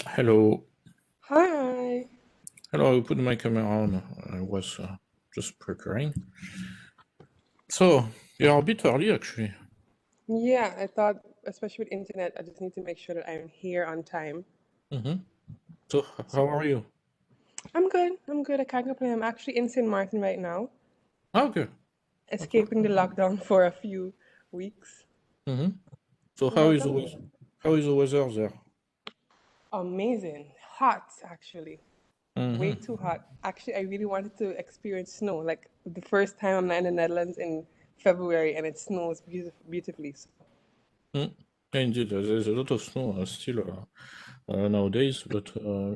Hello. Hi. Hello, I put my camera on. I was just preparing. So, you're a bit early actually. Yeah, I thought, especially with internet, I just need to make sure that I'm here on time. So, how are you? I'm good. I'm good. I can't complain. I'm actually in St. Martin right now, Okay. Okay. escaping the lockdown for a few weeks. So, But I'm good. how is the weather there? Amazing. Hot, actually. Way Mm-hmm. too hot. Actually, I really wanted to experience snow. Like the first time I'm not in the Netherlands in February and it snows beautifully. So, Mm. Yeah, indeed, there's a lot of snow still nowadays, but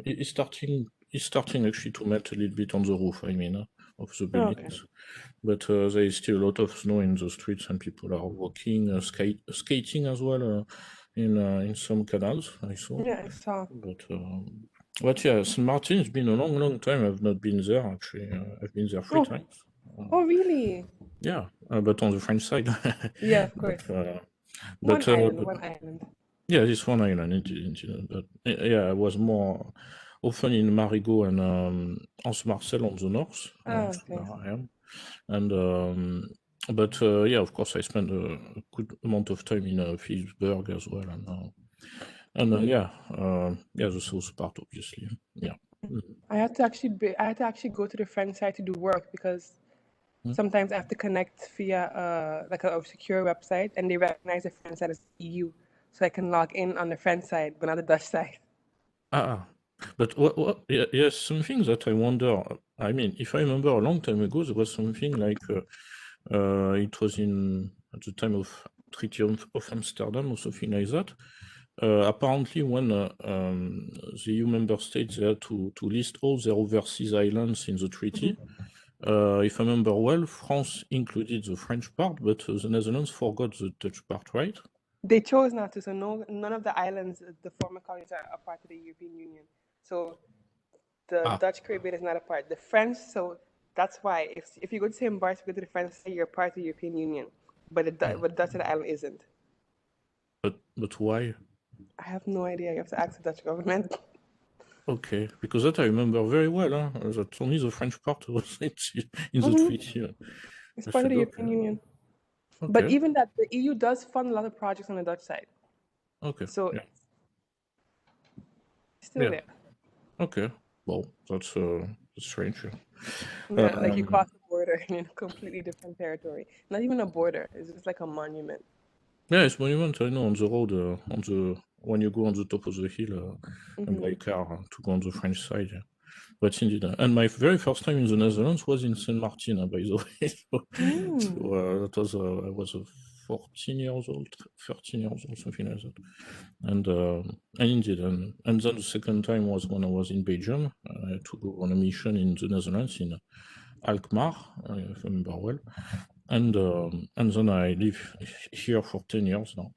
it's starting actually to melt a little bit on the roof. I mean, of the oh, okay. buildings. But there is still a lot of snow in the streets, and people are walking, skating as well in some canals. I saw. Yeah, I saw. But yeah, St. Martin. It's been a long, long time. I've not been there actually. I've been there three Oh, times. oh, really? Yeah, but on the French side. Yeah, of but course. uh, One but island, one island. yeah, this one island. But yeah, I was more often in Marigot and Anse-Marcel on the north. Oh, So okay. there I am. And yeah, of course, I spent a good amount of time in Philipsburg as well, yeah, the south part, obviously. Yeah. I had to actually go to the French side to do work because sometimes I have to connect via like a secure website and they recognize the French side as EU, so I can log in on the French side but not the Dutch side. Ah, but what? Yeah, yes, something that I wonder. I mean, if I remember a long time ago, there was something like it was in at the time of Treaty of Amsterdam or something like that. Apparently, when the EU member states had to list all their overseas islands in the treaty, if I remember well, France included the French part, but the Netherlands forgot the Dutch part, right? They chose not to, so none of the islands, the former colonies, are a part of the European Union. So the Ah, Dutch Caribbean is not a part. The French, so that's why if you go to St. Bart's, go to the French side, you're part of the European Union, but but Dutch island isn't. but why? I have no idea. You have to ask the Dutch government. Okay, because that I remember very well, huh? That only the French part was in the hmm treaty. It's I part of said, the okay, European Union. But okay, even that, the EU does fund a lot of projects on the Dutch side, okay, so yeah, it's still yeah, there. okay. Well, that's strange. Yeah, like you Um, cross the border in a completely different territory. Not even a border; it's just like a monument. yeah, it's monument. I know on the road, on the when you go on the top of the hill and hmm by car to go on the French side. Yeah. But indeed, and my very first time in the Netherlands was in Saint Martin, by the way. Mm. That was I was 14 years old, 13 years old, something like that. And indeed, and then the second time was when I was in Belgium. I had to go on a mission in the Netherlands in Alkmaar, if I remember well. And then I live here for 10 years now.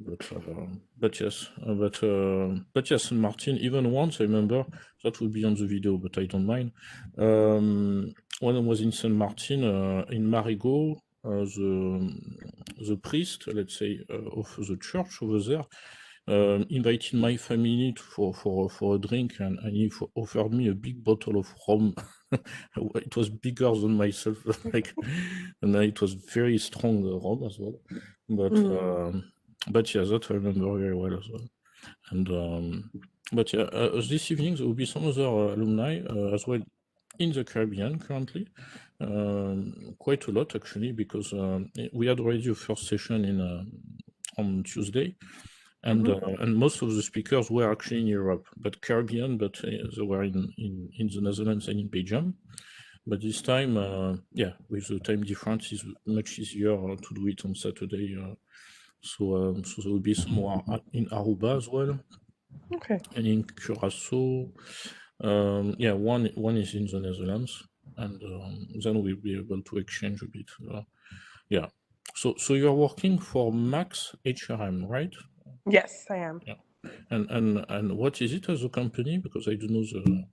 But yes, Martin. Even once I remember that would be on the video, but I don't mind. When I was in Saint Martin, in Marigot, the priest, let's say, of the church over there, invited my family for a drink, and he offered me a big bottle of rum. It was bigger than myself, like, and it was very strong rum as well. But Mm. but yeah, that I remember very well as well. And but yeah, this evening there will be some other alumni as well in the Caribbean currently. Quite a lot actually, because we had already a first session in on Tuesday, and most of the speakers were actually in Europe, but Caribbean, but they were in the Netherlands and in Belgium. But this time, yeah, with the time difference, it's much easier to do it on Saturday. So there will be some more in Aruba as well, Okay. and in Curacao. Yeah, one is in the Netherlands, and then we'll be able to exchange a bit. Yeah. So you're working for Max HRM, right? Yes, I am. Yeah. And what is it as a company? Because I don't know the.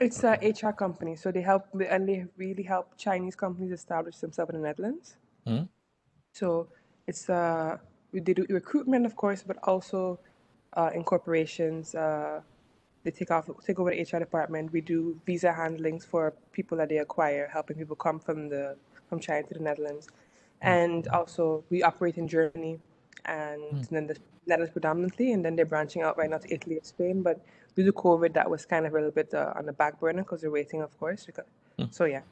It's a HR company, so they help and they really help Chinese companies establish themselves in the Netherlands. Hmm? So it's they do recruitment, of course, but also in corporations. They take over the HR department. We do visa handlings for people that they acquire, helping people come from China to the Netherlands, and also we operate in Germany, and then the Netherlands predominantly, and then they're branching out right now to Italy and Spain. But due to COVID, that was kind of a little bit on the back burner because they're waiting, of course. So yeah,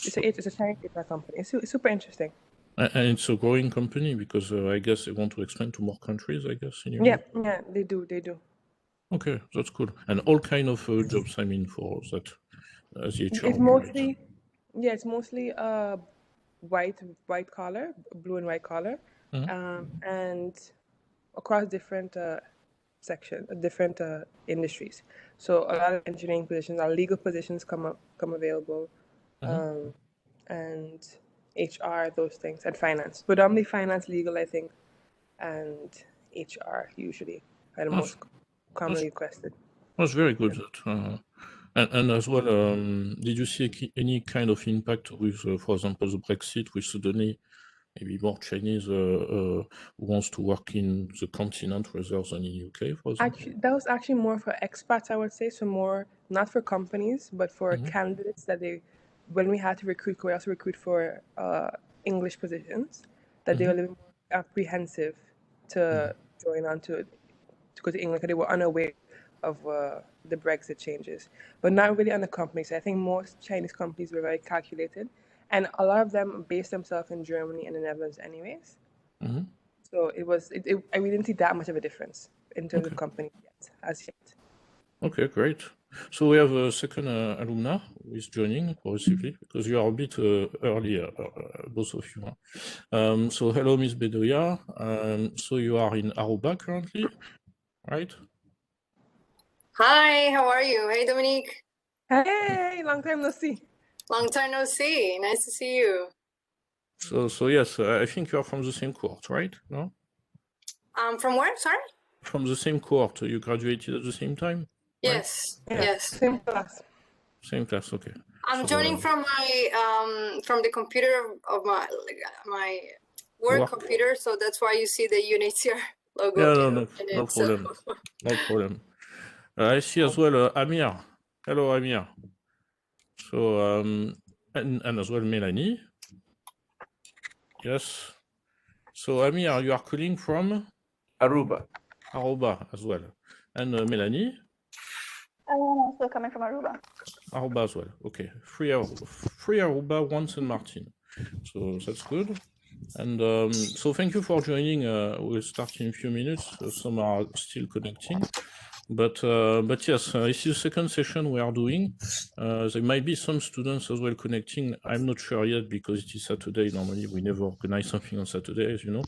it's a Chinese HR company. It's super interesting. And it's a growing company because I guess they want to expand to more countries, I guess, in Yeah, Europe. yeah, they do. Okay, that's cool. And all kind of jobs, I mean, for that as the HR It's operates. mostly white collar, blue and white collar, and across different different industries. So a lot of engineering positions, our legal positions come available, and HR, those things, and finance. Predominantly finance, legal, I think, and HR usually are the most commonly requested. That's very good. And as well, did you see any kind of impact with, for example, the Brexit, with suddenly maybe more Chinese who wants to work in the continent rather than in UK, for example? Actually, that was actually more for expats, I would say. So more not for companies, but for candidates that when we had to recruit, we also recruit for English positions, that they were a little more apprehensive to join on to go to England because they were unaware of the Brexit changes, but not really on the companies. I think most Chinese companies were very calculated, and a lot of them based themselves in Germany and the Netherlands, anyways. So we didn't see that much of a difference in terms of company as yet. Okay, great. So we have a second alumna who is joining progressively because you are a bit early, both of you. So hello, Miss Bedoya. So you are in Aruba currently, right? Hi, how are you? Hey, Dominique. Hey, long time no see. Long time no see. Nice to see you. So yes, I think you are from the same cohort, right? No? From where? Sorry? From the same cohort. You graduated at the same time? Yes. Right? Yeah, Yes. same class. Same class. Okay. I'm joining from my from the computer of my work computer, so that's why you see the UNHCR logo. Yeah, no So. problem. No problem. I see as well Amir. Hello, Amir. So and as well Melanie. Yes. So Amir, you are calling from Aruba. Aruba as well. And Melanie? I'm also coming from Aruba. Aruba as well. Okay. Free Aruba, once in Martin. So that's good. And so thank you for joining. We'll start in a few minutes. Some are still connecting. But yes, this is the second session we are doing. There might be some students as well connecting. I'm not sure yet because it is Saturday. Normally we never organize something on Saturday, as you know.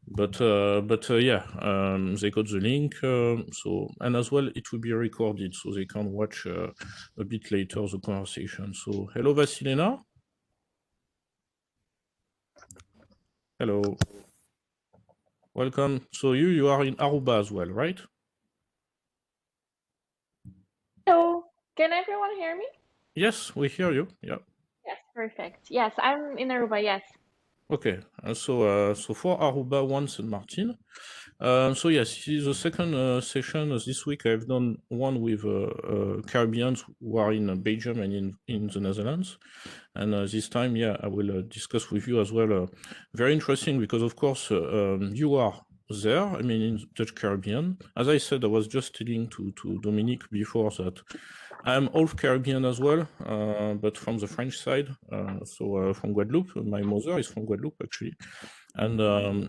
But yeah, they got the link. So and as well it will be recorded, so they can watch a bit later the conversation. So hello, Vasilena. Hello. Welcome. So you are in Aruba as well, right? Hello, can everyone hear me? Yes, we hear you. Yeah. Yes, perfect. Yes, I'm in Aruba, yes. Okay. So for Aruba, once and Martin. So yes, this is the second session. This week I've done one with Caribbeans who are in Belgium and in the Netherlands. And this time, yeah, I will discuss with you as well. Very interesting because, of course, you are there, I mean, in Dutch Caribbean. As I said, I was just telling to Dominique before that I'm half Caribbean as well, but from the French side. So from Guadeloupe. My mother is from Guadeloupe, actually. And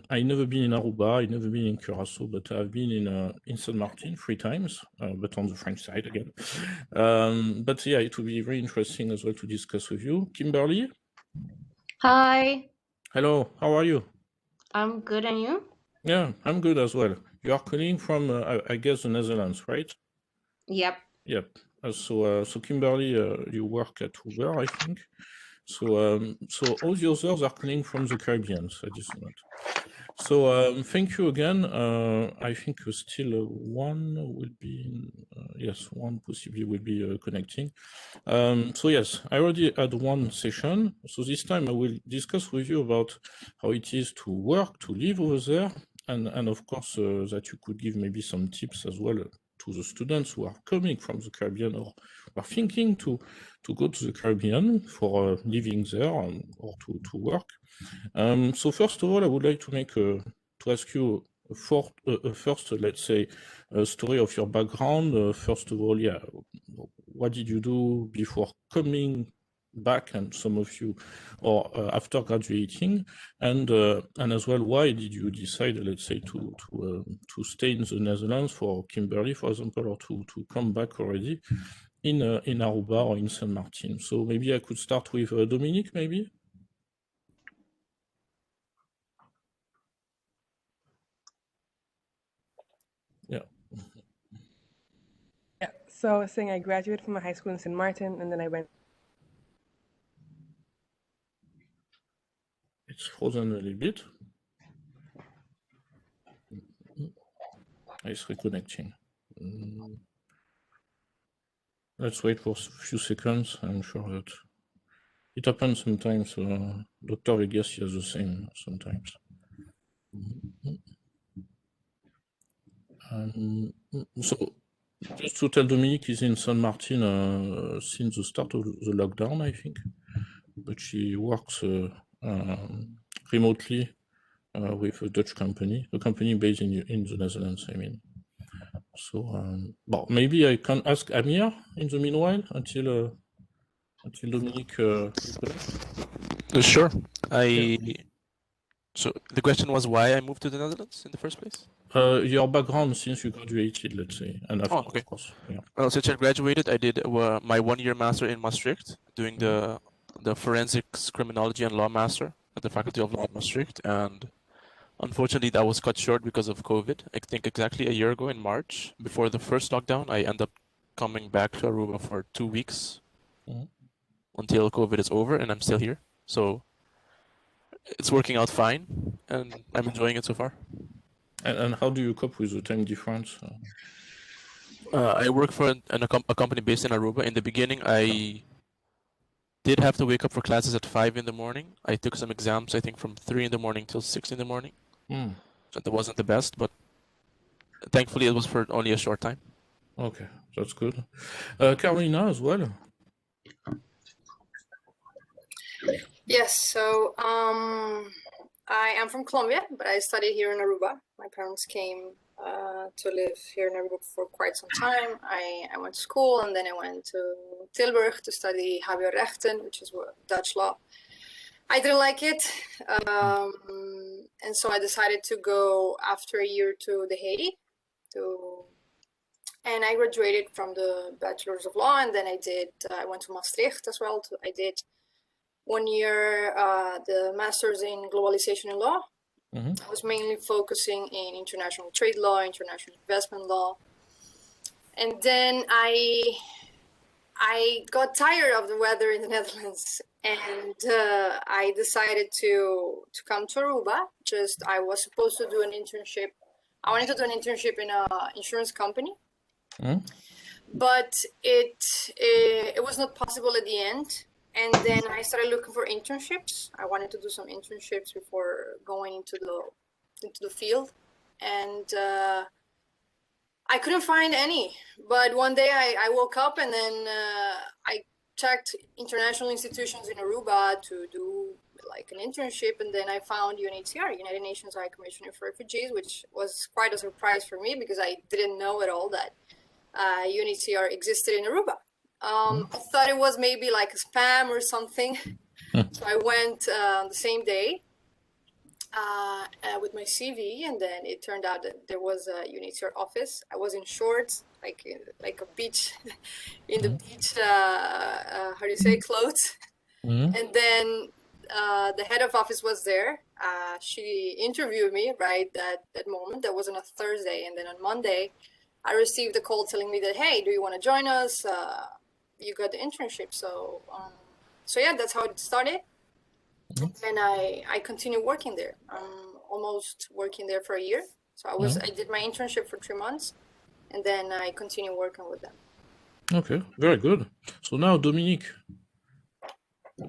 I never been in Aruba, I never been in Curacao, but I've been in Saint Martin 3 times, but on the French side again. But yeah, it will be very interesting as well to discuss with you. Kimberly? Hi, Hello, how are you? I'm good, and you? Yeah, I'm good as well. You are calling from, I guess, the Netherlands, right? Yep. Yep. So Kimberly, you work at Uber, I think. So all the others are calling from the Caribbean at this moment. So thank you again. I think still one will be, yes, one possibly will be connecting. So yes, I already had one session. So this time I will discuss with you about how it is to work, to live over there, and of course that you could give maybe some tips as well to the students who are coming from the Caribbean or are thinking to go to the Caribbean for living there or to work. So first of all, I would like to ask you first, let's say, a story of your background. First of all, yeah, what did you do before coming back, and some of you, or after graduating, and as well, why did you decide, let's say, to stay in the Netherlands for Kimberly, for example, or to come back already in Aruba or in Saint Martin? So maybe I could start with Dominique, maybe. Yeah. Yeah. So I was saying I graduated from a high school in St. Martin, and then I went. It's frozen a little bit. It's reconnecting. Let's wait for a few seconds. I'm sure that it happens sometimes. Dr. Vegas has the same sometimes. So just to tell, Dominique is in Saint Martin since the start of the lockdown, I think, but she works remotely with a Dutch company, a company based in the Netherlands, I mean. So, well, maybe I can ask Amir in the meanwhile until Dominique. Sure. Yeah. So the question was why I moved to the Netherlands in the first place? Your background since you graduated, let's say, and after, okay. Of course. Yeah. Well, since I graduated, I did my 1-year master in Maastricht, doing the forensics, criminology, and law master at the Faculty of Law in Maastricht, and unfortunately, that was cut short because of COVID. I think exactly a year ago in March, before the first lockdown, I ended up coming back to Aruba for 2 weeks until COVID is over, and I'm still here. So it's working out fine, and I'm enjoying it so far. And how do you cope with the time difference? I work for a company based in Aruba. In the beginning, I did have to wake up for classes at 5 in the morning. I took some exams, I think, from 3 in the morning till 6 in the morning. So that wasn't the best, but thankfully it was for only a short time. Okay, that's good. Carolina as well. Yes, so I am from Colombia, but I studied here in Aruba. My parents came to live here in Aruba for quite some time. I went to school, and then I went to Tilburg to study HBO Rechten, which is Dutch law. I didn't like it, and so I decided to go after a year to The Hague, and I graduated from the Bachelor's of Law, and then I went to Maastricht as well. I did 1 year the Master's in Globalization and Law. I was mainly focusing in international trade law, international investment law, and then I got tired of the weather in the Netherlands, and I decided to come to Aruba. I was supposed to do an internship. I wanted to do an internship in an insurance company, but it was not possible at the end. And then I started looking for internships. I wanted to do some internships before going into the field, and I couldn't find any. But one day I woke up, and then I checked international institutions in Aruba to do like an internship, and then I found UNHCR, United Nations High Commissioner for Refugees, which was quite a surprise for me because I didn't know at all that UNHCR existed in Aruba. I thought it was maybe like a spam or something. So I went the same day with my CV, and then it turned out that there was a UNHCR office. I was in shorts, like a beach, in the beach, how do you say, clothes. And then the head of office was there. She interviewed me right that moment. That was on a Thursday, and then on Monday, I received a call telling me that, hey, do you want to join us? You got the internship. So yeah, that's how it started. And I continue working there. I'm almost working there for a year. So I did my internship for 3 months, and then I continue working with them. Okay, very good. So now, Dominique.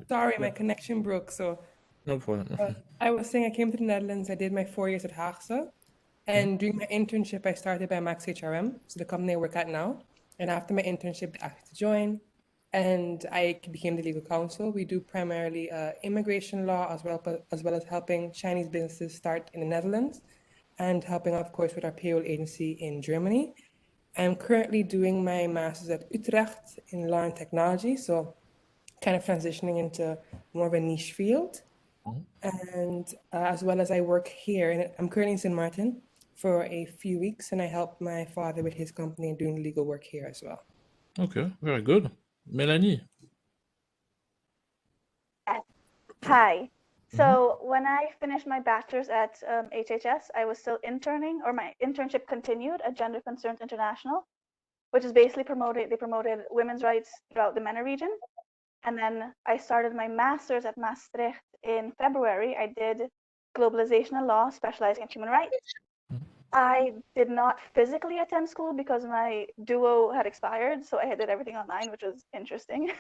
Sorry, my connection broke. So No problem. I was saying I came to the Netherlands. I did my 4 years at Haagse. And during my internship, I started by Max HRM, so the company I work at now. And after my internship, they asked me to join. And I became the legal counsel. We do primarily immigration law as well as helping Chinese businesses start in the Netherlands and helping, of course, with our payroll agency in Germany. I'm currently doing my master's at Utrecht in law and technology, so kind of transitioning into more of a niche field. And as well as I work here, and I'm currently in St. Martin for a few weeks, and I help my father with his company and doing legal work here as well. Okay, very good. Melanie. Hi. So when I finished my bachelor's at HHS, I was still interning, or my internship continued at Gender Concerns International, which is basically they promoted women's rights throughout the MENA region. And then I started my master's at Maastricht in February. I did globalization and law, specializing in human rights. I did not physically attend school because my duo had expired, so I did everything online, which was interesting.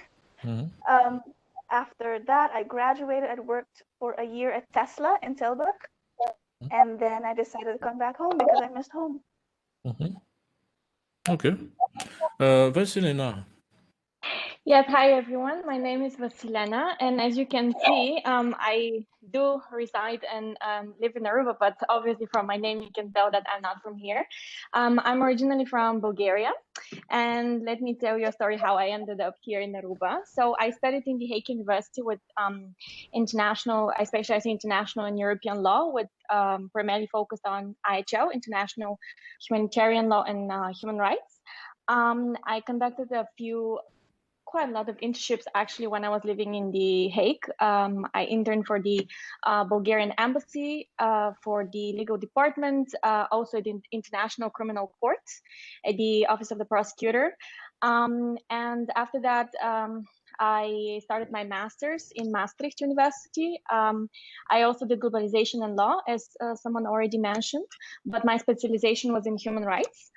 After that, I graduated. I worked for a year at Tesla in Tilburg, and then I decided to come back home because I missed home. Okay. Vasilina. Yes, hi everyone. My name is Vasilena, and as you can see, I do reside and live in Aruba, but obviously from my name you can tell that I'm not from here. I'm originally from Bulgaria, and let me tell you a story how I ended up here in Aruba. So I studied in the Hague University with I specialized in international and European law, with primarily focused on IHL, international humanitarian law and human rights. I conducted quite a lot of internships actually when I was living in The Hague. I interned for the Bulgarian embassy, for the legal department, also the International Criminal Court, at the Office of the Prosecutor. And after that, I started my master's in Maastricht University. I also did globalization and law, as someone already mentioned, but my specialization was in human rights.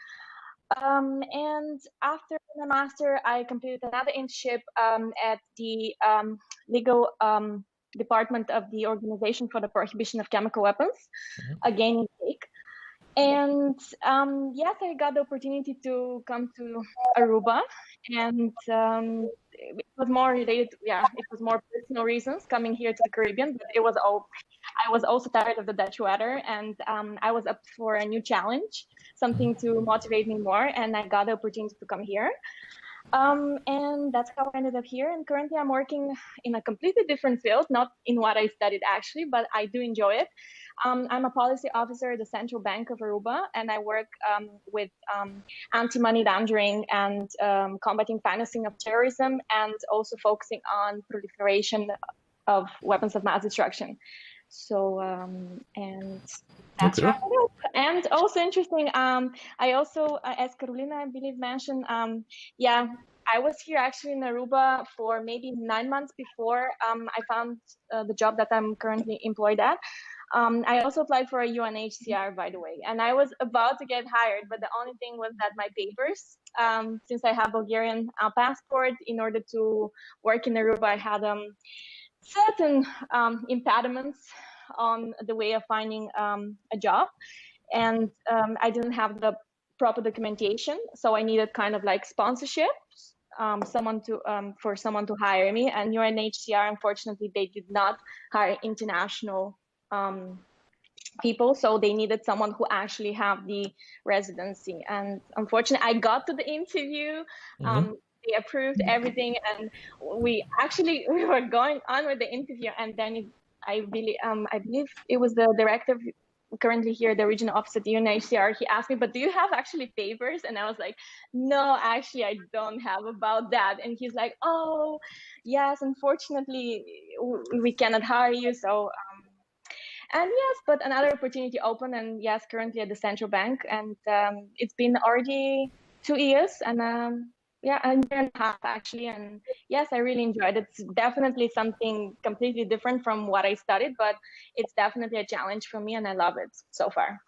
And after my master, I completed another internship at the legal department of the Organization for the Prohibition of Chemical Weapons, again in The Hague. And yes, I got the opportunity to come to Aruba, and it was more related, it was more personal reasons coming here to the Caribbean, but I was also tired of the Dutch weather, and I was up for a new challenge, something to motivate me more, and I got the opportunity to come here. And that's how I ended up here. And currently I'm working in a completely different field, not in what I studied actually, but I do enjoy it. I'm a policy officer at the Central Bank of Aruba, and I work with anti-money laundering and combating financing of terrorism, and also focusing on proliferation of weapons of mass destruction. So, and that's Okay. right. And also interesting, I also, as Carolina, I believe, mentioned, I was here actually in Aruba for maybe 9 months before I found the job that I'm currently employed at. I also applied for a UNHCR, by the way, and I was about to get hired, but the only thing was that my papers, since I have Bulgarian passport, in order to work in Aruba, I had certain impediments on the way of finding a job, and I didn't have the proper documentation, so I needed kind of like sponsorship, for someone to hire me. And UNHCR, unfortunately, they did not hire international people, so they needed someone who actually have the residency. And unfortunately, I got to the interview. They approved everything, and we were going on with the interview, and then I believe it was the director currently here, the regional office at the UNHCR. He asked me, but do you have actually papers? And I was like, no, actually I don't have about that. And he's like, oh yes, unfortunately we cannot hire you. So and yes, but another opportunity opened, and yes, currently at the central bank, and it's been already 2 years, and yeah, a year and a half actually, and yes, I really enjoyed it. It's definitely something completely different from what I studied, but it's definitely a challenge for me, and I love it so far.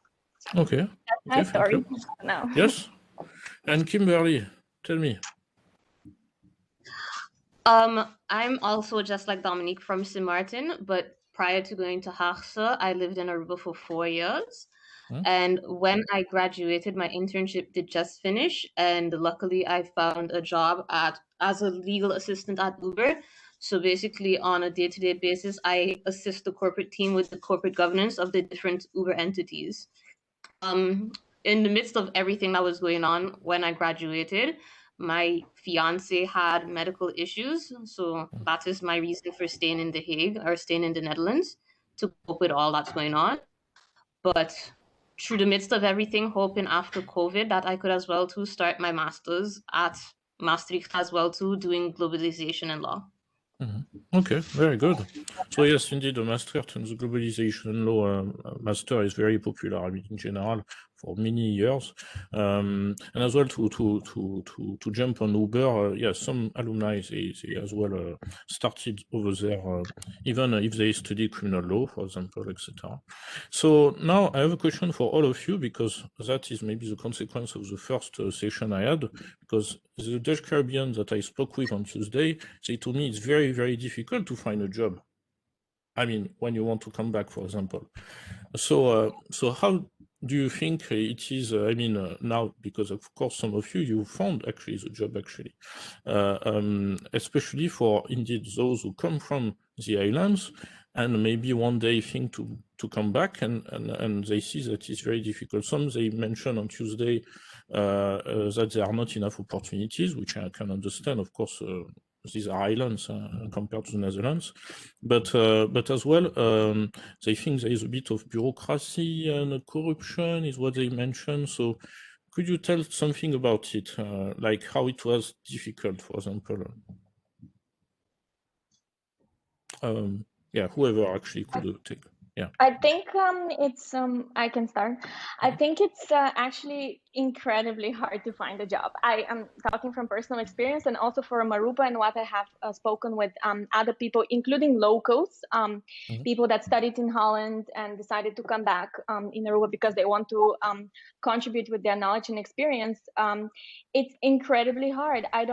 Okay. That's my story now. Yes. And Kimberly, tell me. I'm also just like Dominique from St. Martin, but prior to going to HARSA, I lived in Aruba for 4 years. And when I graduated, my internship did just finish, and luckily I found a job as a legal assistant at Uber. So basically, on a day-to-day basis, I assist the corporate team with the corporate governance of the different Uber entities. In the midst of everything that was going on when I graduated, my fiance had medical issues. So that is my reason for staying in The Hague or staying in the Netherlands to cope with all that's going on. But through the midst of everything, hoping after COVID that I could as well too start my master's at Maastricht as well too, doing globalization and law. Okay, very good. So yes, indeed, the Maastricht and the globalization law master is very popular, I mean, in general, for many years. And as well to jump on Uber, yes, some alumni they as well started over there, even if they study criminal law, for example, etc. So now I have a question for all of you, because that is maybe the consequence of the first session I had, because the Dutch Caribbean that I spoke with on Tuesday, they told me it's very, very difficult to find a job. I mean, when you want to come back, for example. So, so how do you think it is? I mean, now, because of course some of you found actually the job actually, especially for indeed those who come from the islands and maybe one day think to come back and they see that it's very difficult. Some they mentioned on Tuesday that there are not enough opportunities, which I can understand, of course. These are islands compared to the Netherlands, but as well, they think there is a bit of bureaucracy and corruption is what they mentioned. So could you tell something about it, like how it was difficult, for example? Yeah, whoever actually could take. Yeah. I think it's I can start. I think it's actually incredibly hard to find a job. I am talking from personal experience and also from Aruba and what I have spoken with other people, including locals, people that studied in Holland and decided to come back in Aruba because they want to contribute with their knowledge and experience. It's incredibly hard. I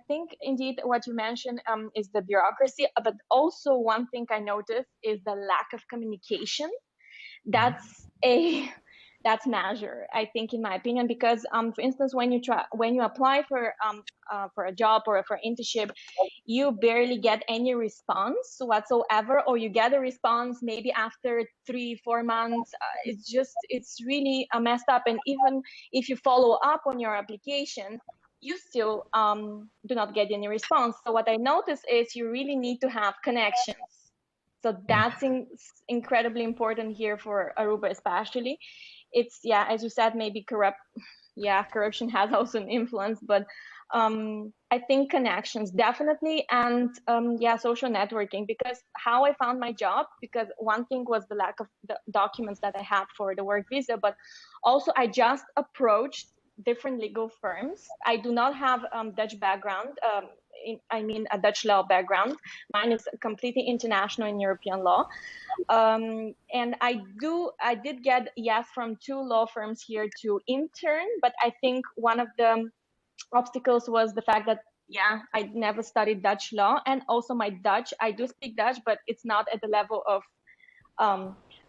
think indeed what you mentioned is the bureaucracy, but also one thing I noticed is the lack of communication. That's major, I think, in my opinion, because for instance, when you apply for a job or for internship, you barely get any response whatsoever, or you get a response maybe after 3-4 months. It's really messed up. And even if you follow up on your application, you still do not get any response. So what I noticed is you really need to have connections. So that's incredibly important here for Aruba, especially. It's, yeah, as you said, maybe corruption has also an influence, but I think connections definitely, and social networking, because how I found my job, because one thing was the lack of the documents that I had for the work visa, but also I just approached different legal firms. I do not have Dutch background. A Dutch law background. Mine is completely international in European law. And I did get yes from 2 law firms here to intern, but I think one of the obstacles was the fact that I never studied Dutch law, and also my Dutch, I do speak Dutch, but it's not at the level of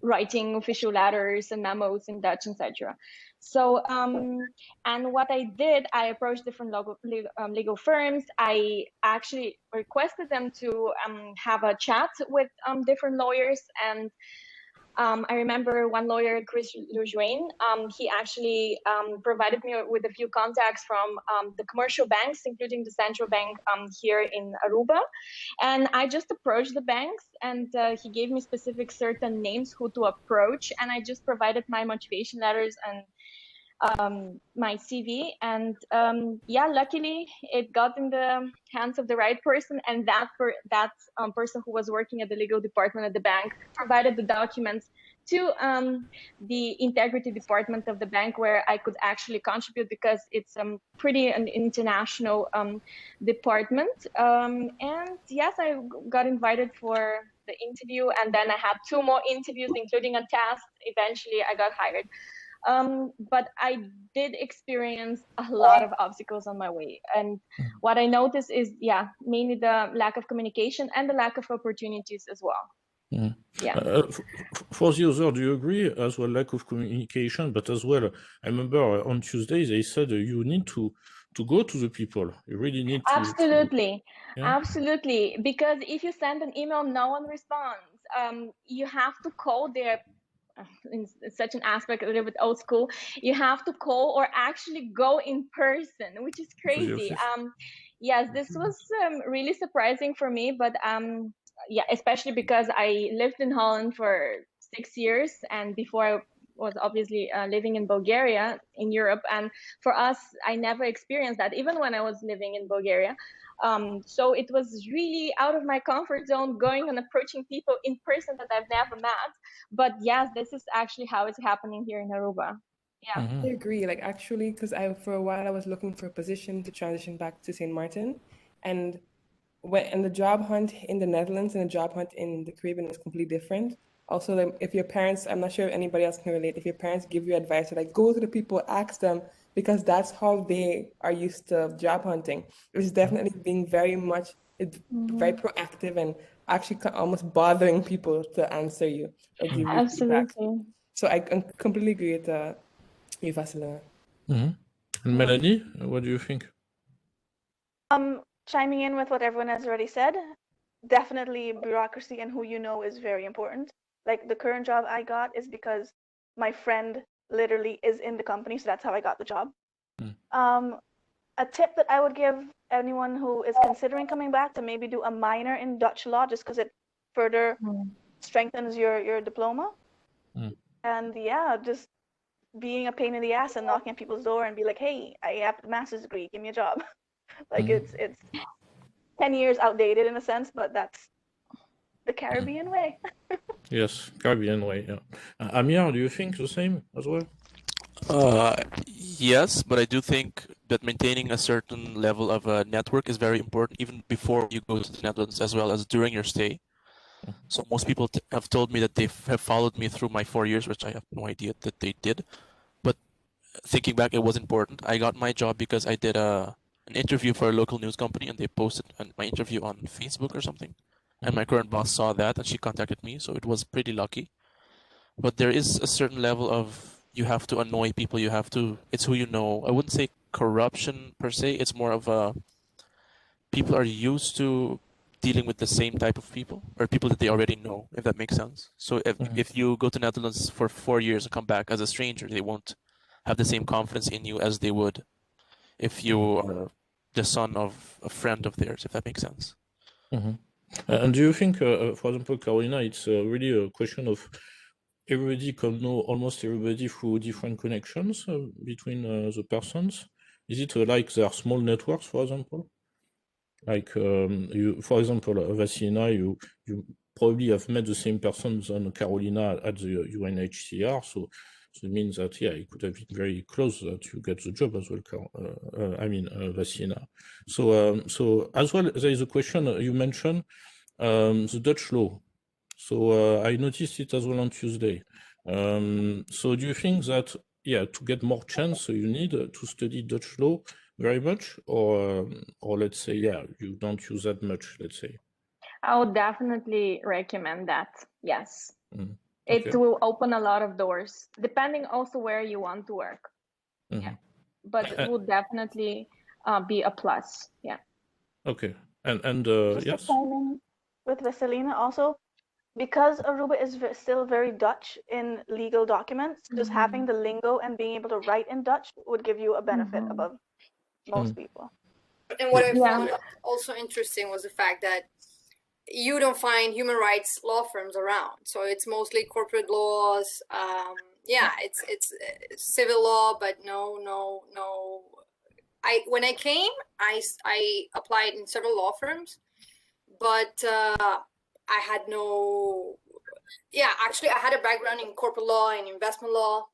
writing official letters and memos in Dutch, etc. So, and what I did, I approached different legal firms. I actually requested them to have a chat with different lawyers. And I remember one lawyer, Chris Lejeune, he actually provided me with a few contacts from the commercial banks, including the central bank here in Aruba. And I just approached the banks, and he gave me specific certain names who to approach. And I just provided my motivation letters and my CV, and luckily it got in the hands of the right person, and that person who was working at the legal department at the bank provided the documents to the integrity department of the bank, where I could actually contribute, because it's pretty an international department. And yes, I got invited for the interview, and then I had 2 more interviews, including a test. Eventually, I got hired. But I did experience a lot of obstacles on my way. And what I noticed is, mainly the lack of communication and the lack of opportunities as well. For the other, do you agree as well, lack of communication, but as well, I remember on Tuesday they said you need to go to the people. You really need to. Absolutely. Absolutely. Because if you send an email, no one responds. You have to call their, in such an aspect, a little bit old school, you have to call or actually go in person, which is crazy. Yes, this was really surprising for me, but especially because I lived in Holland for 6 years, and before I was obviously living in Bulgaria, in Europe. And for us, I never experienced that, even when I was living in Bulgaria. So it was really out of my comfort zone, going and approaching people in person that I've never met. But yes, this is actually how it's happening here in Aruba. Yeah, I agree. Like, actually, because for a while I was looking for a position to transition back to St. Martin, and the job hunt in the Netherlands and the job hunt in the Caribbean is completely different. Also, like, if your parents, I'm not sure if anybody else can relate, if your parents give you advice, like, go to the people, ask them, because that's how they are used to job hunting. It's definitely being very proactive and actually almost bothering people to answer you or give you feedback. So I completely agree with you, Vasilina. And Melanie, what do you think? Chiming in with what everyone has already said, definitely bureaucracy and who you know is very important. Like, the current job I got is because my friend literally is in the company, so that's how I got the job. A tip that I would give anyone who is considering coming back, to maybe do a minor in Dutch law, just because it further strengthens your diploma. And just being a pain in the ass and knocking at people's door and be like, hey, I have a master's degree, give me a job. Like, it's 10 years outdated in a sense, but that's the Caribbean way. Yes, Caribbean way, Amir, do you think the same as well? Yes, but I do think that maintaining a certain level of a network is very important, even before you go to the Netherlands, as well as during your stay. So most people have told me that they have followed me through my 4 years, which I have no idea that they did. But thinking back, it was important. I got my job because I did an interview for a local news company, and they posted my interview on Facebook or something. And my current boss saw that, and she contacted me, so it was pretty lucky. But there is a certain level of, you have to annoy people, it's who you know. I wouldn't say corruption per se, it's more of people are used to dealing with the same type of people, or people that they already know, if that makes sense. So if you go to Netherlands for 4 years and come back as a stranger, they won't have the same confidence in you as they would if you are the son of a friend of theirs, if that makes sense. And do you think, for example, Carolina, it's really a question of everybody can know almost everybody through different connections between the persons? Is it like there are small networks, for example? Like, for example, Vasilina, you probably have met the same person than Carolina at the UNHCR, so it means that, it could have been very close that you get the job as well, Vasilina. So as well, there is a question you mentioned, the Dutch law. So I noticed it as well on Tuesday. So do you think that, to get more chance, you need to study Dutch law very much, or let's say, you don't use that much, let's say? I would definitely recommend that. Yes. It will open a lot of doors, depending also where you want to work. But it would definitely be a plus. Yeah. Okay. And just yes. to chime in with Vasilina also, because Aruba is still very Dutch in legal documents, just having the lingo and being able to write in Dutch would give you a benefit above most people. And what I found also interesting was the fact that you don't find human rights law firms around. So it's mostly corporate laws. It's civil law, but no. When I came, I applied in several law firms, but I had no Yeah, actually, I had a background in corporate law and investment law,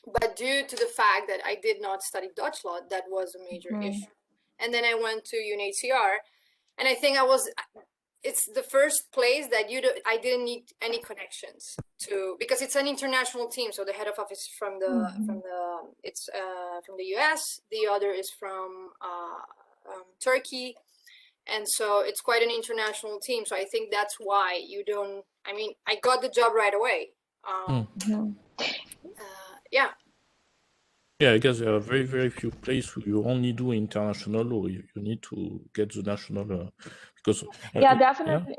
but due to the fact that I did not study Dutch law, that was a major issue. And then I went to UNHCR, and I think it's the first place that I didn't need any connections to, because it's an international team. So the head of office from the US, the other is from Turkey, and so it's quite an international team. So I think that's why I got the job right away. Yeah. Yeah, I guess there are very, very few places where you only do international law. You need to get the national because. Yeah, definitely.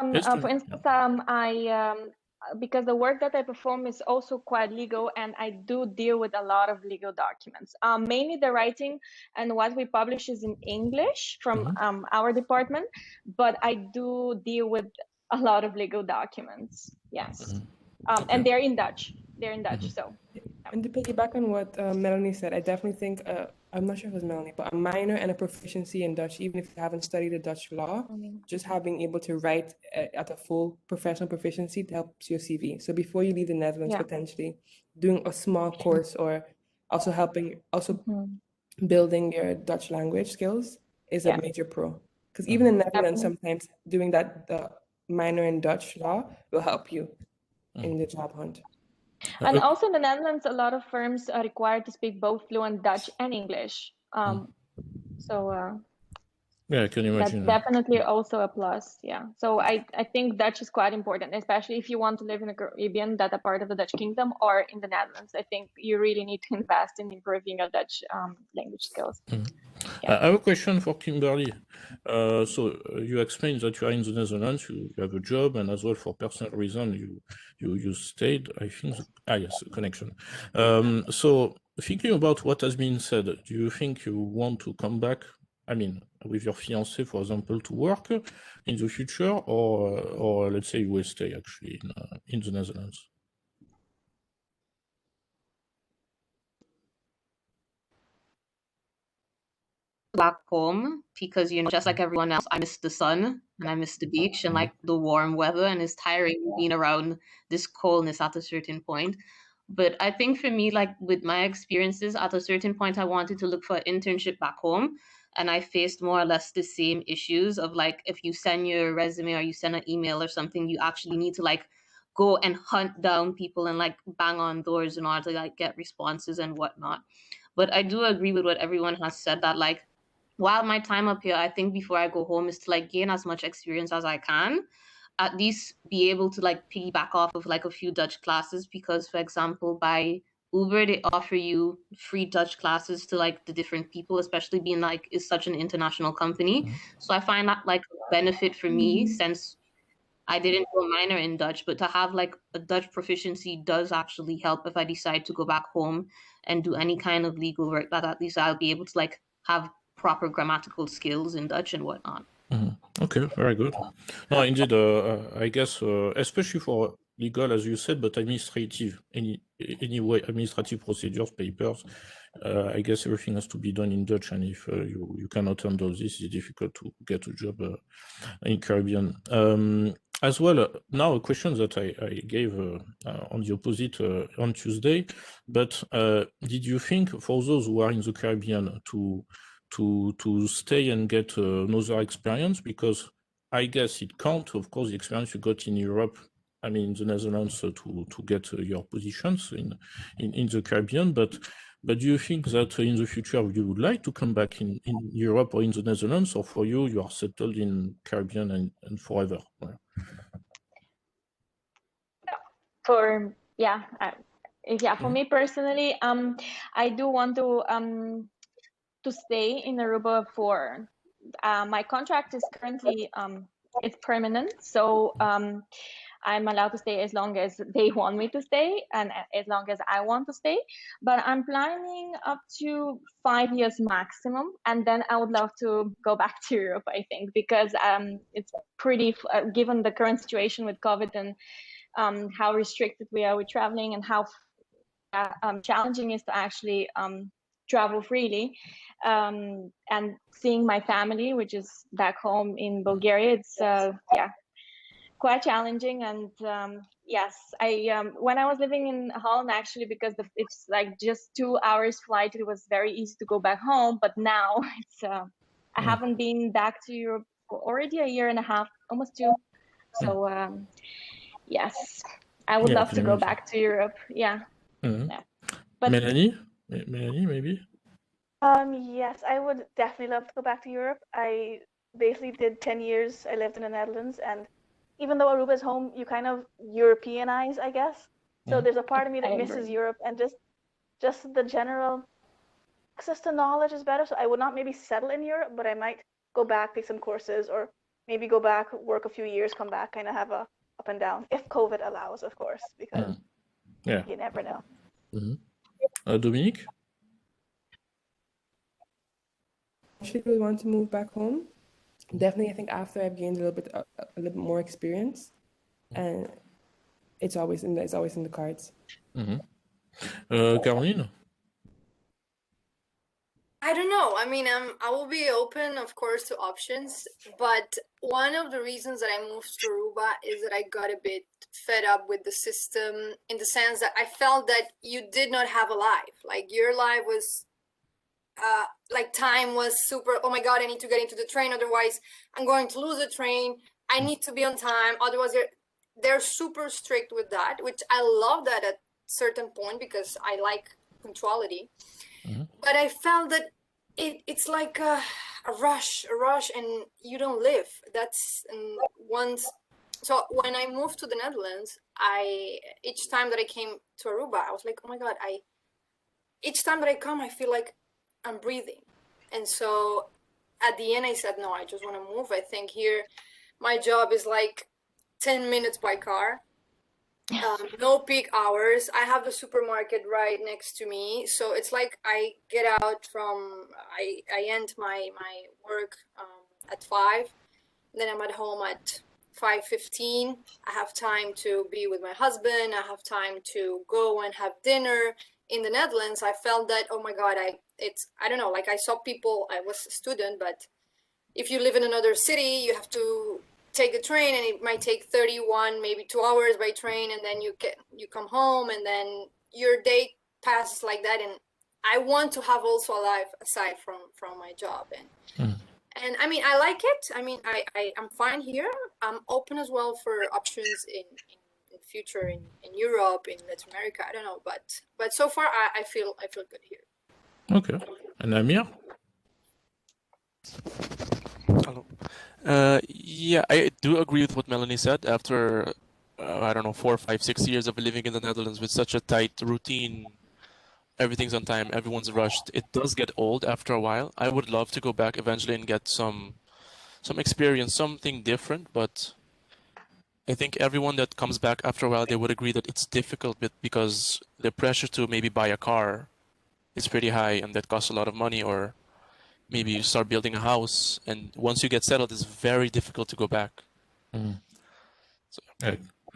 Yeah? For instance, because the work that I perform is also quite legal, and I do deal with a lot of legal documents. Mainly the writing and what we publish is in English from our department, but I do deal with a lot of legal documents. Yes, Okay. and they're in Dutch. So. And to piggyback on what Melanie said, I definitely think, I'm not sure if it was Melanie, but a minor and a proficiency in Dutch, even if you haven't studied the Dutch law, just having able to write at a full professional proficiency helps your CV. So before you leave the Netherlands, potentially doing a small course or also building your Dutch language skills is a major pro. Because even in the Netherlands, sometimes doing the minor in Dutch law will help you in the job hunt. And also in the Netherlands, a lot of firms are required to speak both fluent Dutch and English. Yeah, I can imagine. That's definitely also a plus. Yeah. So I think Dutch is quite important, especially if you want to live in the Caribbean, that are part of the Dutch kingdom, or in the Netherlands. I think you really need to invest in improving your Dutch language skills. I have a question for Kimberly. So you explained that you are in the Netherlands, you have a job, and as well for personal reason you stayed. I think yes, connection. So thinking about what has been said, do you think you want to come back? I mean, with your fiancé, for example, to work in the future, or let's say you will stay actually in the Netherlands? Back home because, you know, just like everyone else, I miss the sun and I miss the beach and like the warm weather, and it's tiring being around this coldness at a certain point. But I think for me, like with my experiences, at a certain point, I wanted to look for an internship back home. And I faced more or less the same issues of like, if you send your resume or you send an email or something, you actually need to like go and hunt down people and like bang on doors in order to like get responses and whatnot. But I do agree with what everyone has said, that like, while my time up here, I think before I go home is to like gain as much experience as I can, at least be able to like piggyback off of like a few Dutch classes, because for example, by Uber, they offer you free Dutch classes to like the different people, especially being like is such an international company. So I find that like a benefit for me, since I didn't do a minor in Dutch, but to have like a Dutch proficiency does actually help if I decide to go back home and do any kind of legal work, that at least I'll be able to like have proper grammatical skills in Dutch and whatnot. Okay, very good. No, indeed, I guess, especially for legal, as you said, but administrative, anyway, administrative procedures, papers, I guess everything has to be done in Dutch, and if you cannot handle this, it's difficult to get a job in Caribbean. As well, now a question that I gave on the opposite on Tuesday, but did you think for those who are in the Caribbean to stay and get another experience? Because I guess it counts, of course, the experience you got in Europe, I mean, in the Netherlands, to get your positions in the Caribbean, but do you think that in the future you would like to come back in Europe or in the Netherlands, or for you are settled in Caribbean and forever? For me personally, I do want to stay in Aruba for my contract is currently it's permanent, so I'm allowed to stay as long as they want me to stay and as long as I want to stay. But I'm planning up to 5 years maximum, and then I would love to go back to Europe, I think, because it's pretty given the current situation with COVID and how restricted we are with traveling, and how challenging it is to actually travel freely, and seeing my family, which is back home in Bulgaria. It's quite challenging. And yes, I when I was living in Holland, actually, because it's like just 2 hours flight, it was very easy to go back home. But now it's I haven't been back to Europe for already a year and a half, almost 2. So yes, I would love to go back to Europe. Yeah. Yeah. But Melanie, maybe. Yes, I would definitely love to go back to Europe. I basically did 10 years. I lived in the Netherlands, and even though Aruba is home, you kind of Europeanize, I guess. So there's a part of me that misses Europe, and just the general access to knowledge is better. So I would not maybe settle in Europe, but I might go back, take some courses, or maybe go back, work a few years, come back, kind of have a up and down, if COVID allows, of course, because you never know. Dominique? I should really want to move back home. Definitely, I think after I've gained a little bit more experience, and it's always in the cards. Caroline? I don't know. I mean, I will be open, of course, to options, but one of the reasons that I moved to Aruba is that I got a bit fed up with the system, in the sense that I felt that you did not have a life. Like, your life was like, time was super, oh my God, I need to get into the train, otherwise I'm going to lose the train. I need to be on time, otherwise they're super strict with that, which I love that at certain point because I like punctuality. But I felt that it's like a rush, and you don't live. That's so when I moved to the Netherlands, each time that I came to Aruba, I was like, oh my God, each time that I come, I feel like I'm breathing. And so at the end I said, no, I just want to move. I think here my job is like 10 minutes by car. No peak hours. I have the supermarket right next to me, so it's like I get out from I end my work at 5, then I'm at home at 5:15. I have time to be with my husband. I have time to go and have dinner. In the Netherlands, I felt that, oh my God, I don't know, like, I saw people. I was a student, but if you live in another city, you have to take the train, and it might take 31, maybe 2 hours by train, and then you come home, and then your day passes like that. And I want to have also a life aside from my job, and I mean, I like it. I mean, I'm fine here. I'm open as well for options in future in Europe, in Latin America. I don't know, but so far I feel good here. Okay. And Amir? Hello. Yeah, I do agree with what Melanie said. After, I don't know, 4, 5, 6 years of living in the Netherlands with such a tight routine, everything's on time, everyone's rushed, it does get old after a while. I would love to go back eventually and get some experience, something different, but I think everyone that comes back after a while, they would agree that it's difficult because the pressure to maybe buy a car is pretty high, and that costs a lot of money, or maybe you start building a house, and once you get settled, it's very difficult to go back. So.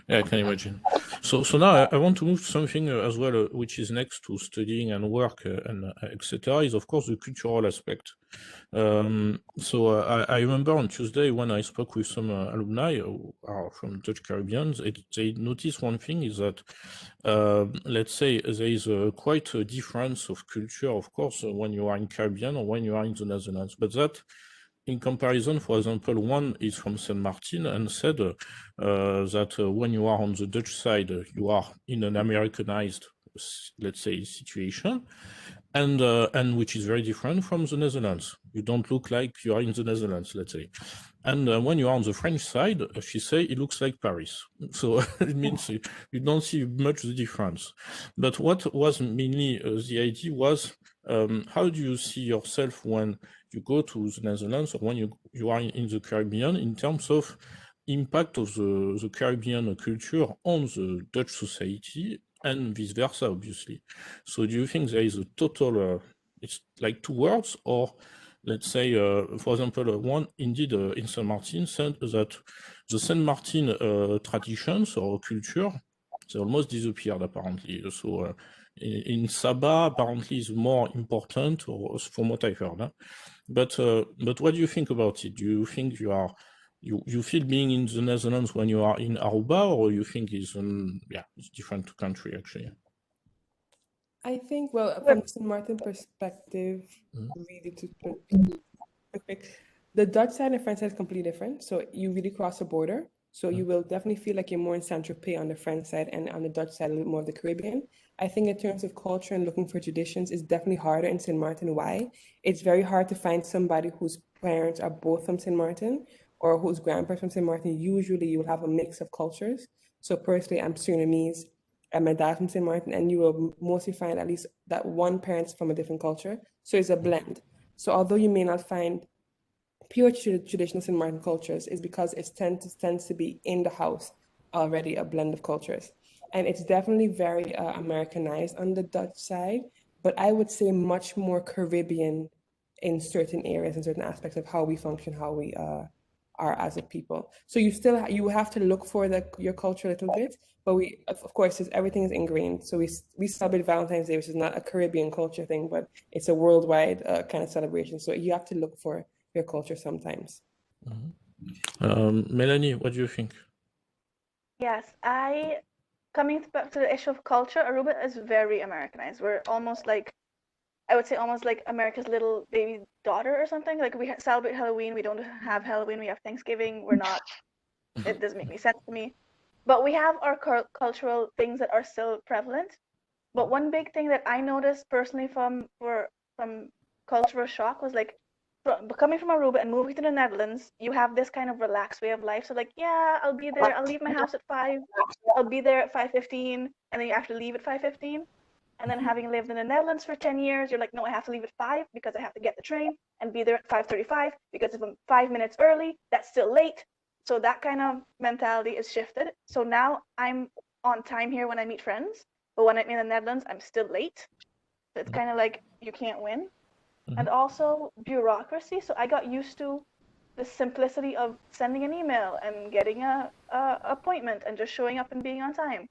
Yeah, I can imagine. So now I want to move to something as well, which is next to studying and work and etc. Is of course the cultural aspect. So I remember on Tuesday when I spoke with some alumni who are from Dutch Caribbeans, they noticed one thing is that, let's say, there is quite a difference of culture, of course, when you are in Caribbean or when you are in the Netherlands, but that in comparison, for example, one is from Saint Martin and said that when you are on the Dutch side, you are in an Americanized, let's say, situation, and which is very different from the Netherlands. You don't look like you are in the Netherlands, let's say. And when you are on the French side, she say it looks like Paris. So it means you don't see much the difference. But what was mainly the idea was, how do you see yourself when you go to the Netherlands or when you are in the Caribbean in terms of impact of the Caribbean culture on the Dutch society and vice versa, obviously. So do you think there is a total, it's like two worlds, or let's say, for example, one indeed in Saint Martin said that the Saint Martin traditions or culture, they almost disappeared apparently. So in Sabah apparently is more important, or from what I heard. But what do you think about it? Do you think you are you feel being in the Netherlands when you are in Aruba, or you think it's it's different country actually? I think, well, from the St. Martin perspective, really to quick, the Dutch side and French side is completely different. So you really cross the border. So you will definitely feel like you're more in Saint-Tropez on the French side, and on the Dutch side, a little more of the Caribbean. I think in terms of culture and looking for traditions, it's definitely harder in St. Martin. Why? It's very hard to find somebody whose parents are both from St. Martin or whose grandparents from St. Martin. Usually you will have a mix of cultures. So personally, I'm Surinamese and my dad from St. Martin, and you will mostly find at least that one parent's from a different culture. So it's a blend. So although you may not find pure traditional St. Martin cultures, is because it tends to be in the house already a blend of cultures. And it's definitely very Americanized on the Dutch side, but I would say much more Caribbean in certain areas and certain aspects of how we function, how we are as a people. So you have to look for your culture a little bit, but we of course everything is ingrained. So we celebrate Valentine's Day, which is not a Caribbean culture thing, but it's a worldwide kind of celebration. So you have to look for your culture sometimes. Melanie, what do you think? Yes, coming back to the issue of culture, Aruba is very Americanized. We're almost like, I would say almost like America's little baby daughter or something. Like we celebrate Halloween, we don't have Halloween, we have Thanksgiving. We're not, it doesn't make any sense to me. But we have our cultural things that are still prevalent. But one big thing that I noticed personally from cultural shock was like, coming from Aruba and moving to the Netherlands, you have this kind of relaxed way of life. So like, yeah, I'll be there. I'll leave my house at 5. I'll be there at 5:15, and then you have to leave at 5:15. And then having lived in the Netherlands for 10 years, you're like, no, I have to leave at 5 because I have to get the train and be there at 5:35 because if I'm 5 minutes early, that's still late. So that kind of mentality is shifted. So now I'm on time here when I meet friends, but when I'm in the Netherlands, I'm still late. So it's kind of like you can't win. And also bureaucracy. So I got used to the simplicity of sending an email and getting a appointment and just showing up and being on time.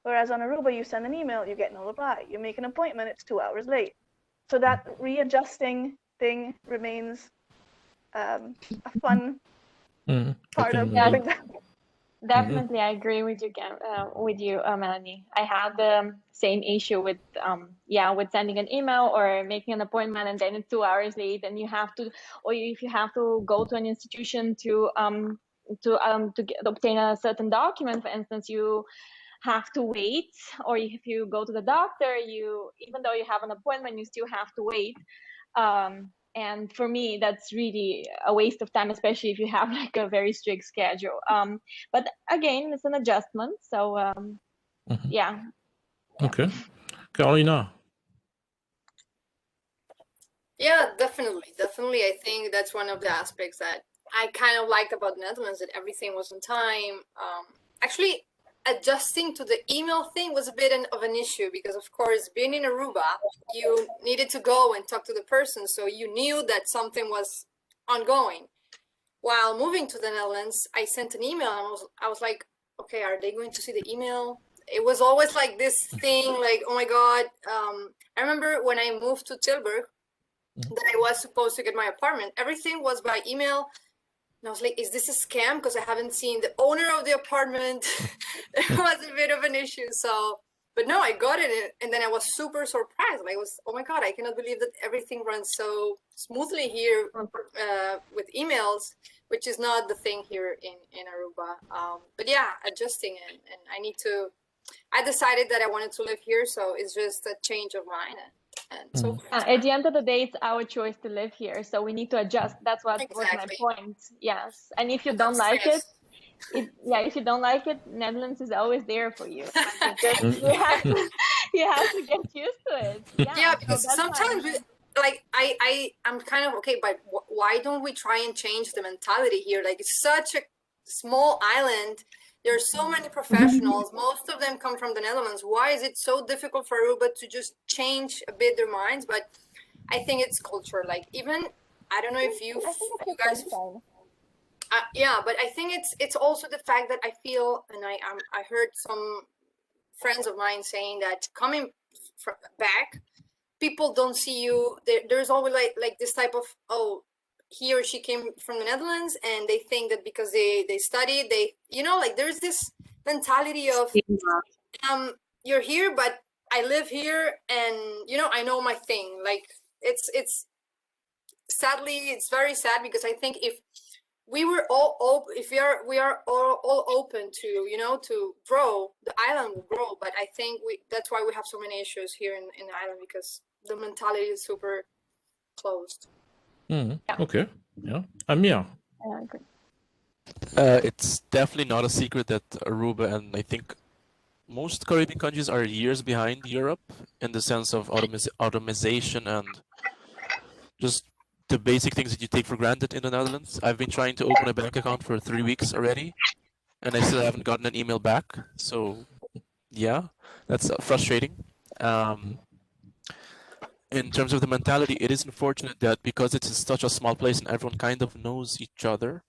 Whereas on Aruba, you send an email, you get no reply. You make an appointment, it's 2 hours late. So that readjusting thing remains a fun part of having that. Definitely, I agree with you, Melanie. I had the same issue with with sending an email or making an appointment, and then it's 2 hours late, and you have to, or if you have to go to an institution to obtain a certain document, for instance, you have to wait, or if you go to the doctor, even though you have an appointment, you still have to wait. And for me, that's really a waste of time, especially if you have like a very strict schedule. But again, it's an adjustment. So yeah. Okay. Carolina. Yeah, definitely. Definitely. I think that's one of the aspects that I kind of liked about the Netherlands, that everything was on time. Actually, adjusting to the email thing was a bit of an issue because, of course, being in Aruba, you needed to go and talk to the person. So you knew that something was ongoing. While moving to the Netherlands, I sent an email and I was like, okay, are they going to see the email? It was always like this thing, like, oh my God. I remember when I moved to Tilburg, that I was supposed to get my apartment. Everything was by email. And I was like, is this a scam? Because I haven't seen the owner of the apartment. It was a bit of an issue. So, but no, I got it. And then I was super surprised. Like, oh my God, I cannot believe that everything runs so smoothly here with emails, which is not the thing here in Aruba. But yeah, adjusting it. And I decided that I wanted to live here. So it's just a change of mind. And so at the end of the day, it's our choice to live here, so we need to adjust. That's what was my point. Yes, and if you don't like it, if you don't like it, Netherlands is always there for you. You have to get used to it. Yeah, because so sometimes I'm kind of okay, but why don't we try and change the mentality here? Like, it's such a small island. There are so many professionals. Most of them come from the Netherlands. Why is it so difficult for Aruba to just change a bit their minds? But I think it's culture. Like, even, I don't know if you guys, yeah, but I think it's also the fact that I feel, and I heard some friends of mine saying that coming back, people don't see you. There's always like this type of, oh, he or she came from the Netherlands, and they think that because they studied, they, you know, like there's this mentality of you're here, but I live here, and you know, I know my thing. Like it's sadly, it's very sad, because I think if we were all open, if we are all open to, you know, to grow, the island will grow. But I think that's why we have so many issues here in the island, because the mentality is super closed. Okay, yeah. Amir. It's definitely not a secret that Aruba and I think most Caribbean countries are years behind Europe in the sense of automation and just the basic things that you take for granted in the Netherlands. I've been trying to open a bank account for 3 weeks already, and I still haven't gotten an email back. So, yeah, that's frustrating. In terms of the mentality, it is unfortunate that because it's such a small place and everyone kind of knows each other,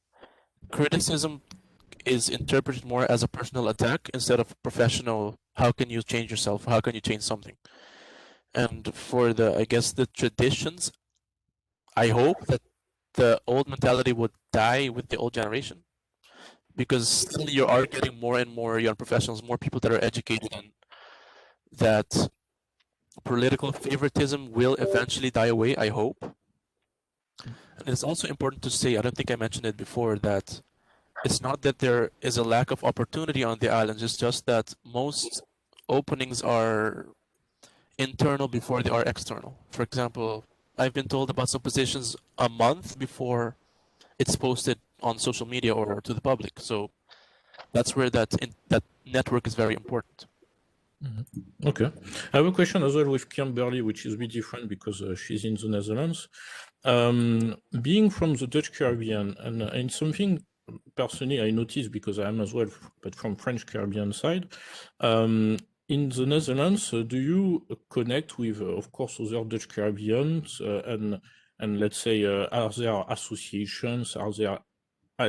criticism is interpreted more as a personal attack instead of professional. How can you change yourself? How can you change something? And for I guess the traditions, I hope that the old mentality would die with the old generation, because still you are getting more and more young professionals, more people that are educated, and that political favoritism will eventually die away, I hope. And it's also important to say, I don't think I mentioned it before, that it's not that there is a lack of opportunity on the islands, it's just that most openings are internal before they are external. For example, I've been told about some positions a month before it's posted on social media or to the public. So that's where that network is very important. Okay. I have a question as well with Kimberly, which is a bit different because she's in the Netherlands. Being from the Dutch Caribbean, and something personally I noticed, because I am as well, but from French Caribbean side, in the Netherlands, do you connect with, of course, other Dutch Caribbeans, and let's say, are there associations, are there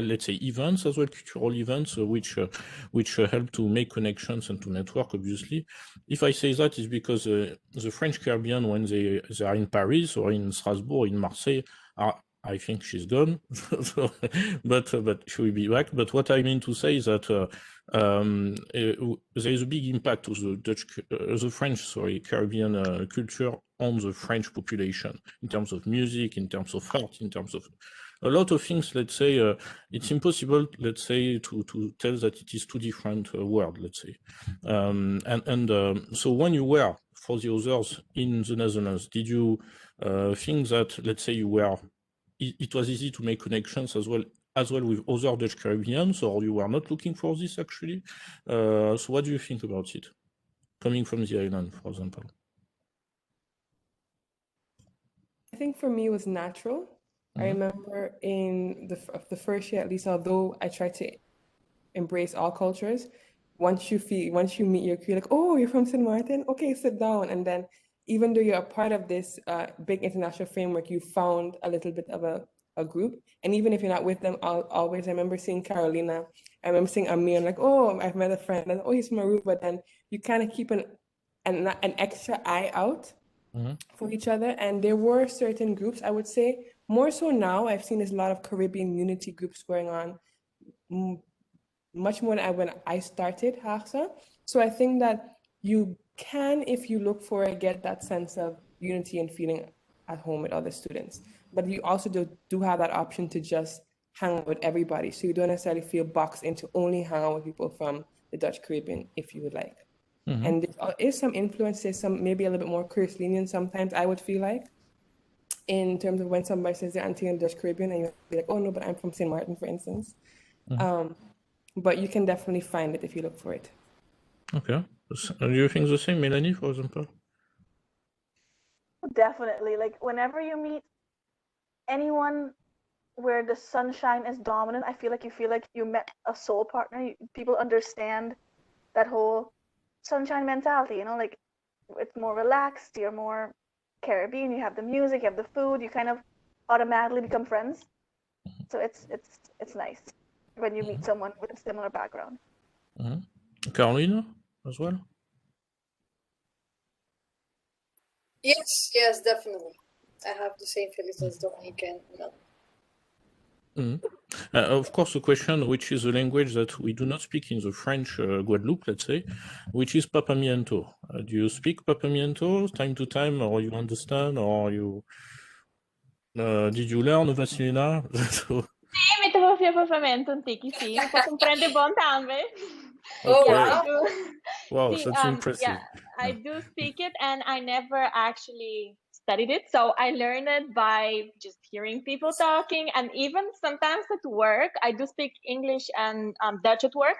let's say events as well, cultural events, which help to make connections and to network, obviously. If I say that, is because the French Caribbean, when they are in Paris or in Strasbourg, in Marseille, I think she's gone, but she will be back. But what I mean to say is that there is a big impact to the French Caribbean culture on the French population in terms of music, in terms of art, in terms of a lot of things. Let's say it's impossible, let's say, to tell that it is two different worlds, let's say. So when you were for the others in the Netherlands, did you think that, let's say, it was easy to make connections as well with other Dutch Caribbeans, or you were not looking for this actually? So what do you think about it, coming from the island, for example? I think for me it was natural. I remember in the first year, at least, although I tried to embrace all cultures, once you meet your crew, like, oh, you're from St. Martin? Okay, sit down. And then even though you're a part of this big international framework, you found a little bit of a group. And even if you're not with them always, I remember seeing Carolina, I remember seeing Amir, and like, oh, I've met a friend, and oh, he's from Aruba. Then you kind of keep an extra eye out for each other. And there were certain groups, I would say, more so now, I've seen there's a lot of Caribbean unity groups going on, much more than when I started HARSA. So I think that you can, if you look for it, get that sense of unity and feeling at home with other students. But you also do have that option to just hang out with everybody. So you don't necessarily feel boxed into only hang out with people from the Dutch Caribbean if you would like. And there is some influences, some maybe a little bit more Chris lenient sometimes, I would feel like, in terms of when somebody says they're anti in the Dutch Caribbean, and you're like, oh no, but I'm from St. Martin, for instance. But you can definitely find it if you look for it. Okay. Do you think the same, Melanie, for example? Definitely. Like whenever you meet anyone where the sunshine is dominant, I feel like you met a soul partner. People understand that whole sunshine mentality, you know, like it's more relaxed, you're more Caribbean, you have the music, you have the food, you kind of automatically become friends. So it's nice when you meet someone with a similar background. Carolina as well? Yes, definitely. I have the same feelings as Dominique and Mel. Of course, the question, which is a language that we do not speak in the French Guadeloupe, let's say, which is Papamiento. Do you speak Papamiento time to time, or you understand, or you did you learn, Vasilina? So, Sì, mi trovo più papamento antichi, sì, un po' comprende buon tambe. Oh, Yeah, I okay, wow. do. wow, See, that's impressive. yeah, I do speak it, and I never actually studied it. So I learned it by just hearing people talking, and even sometimes at work, I do speak English and Dutch at work.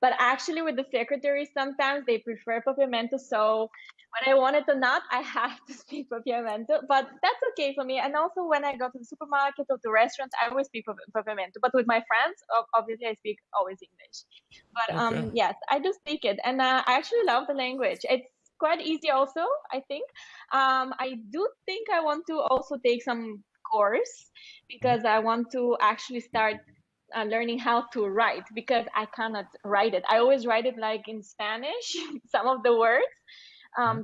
But actually, with the secretary, sometimes they prefer Papiamento. So when I wanted to not, I have to speak Papiamento. But that's okay for me. And also, when I go to the supermarket or to restaurants, I always speak Papiamento. But with my friends, obviously, I speak always English. But Okay. yes, I do speak it, and I actually love the language. It's quite easy, also. I think. I do think I want to also take some course because I want to actually start learning how to write because I cannot write it. I always write it like in Spanish, some of the words,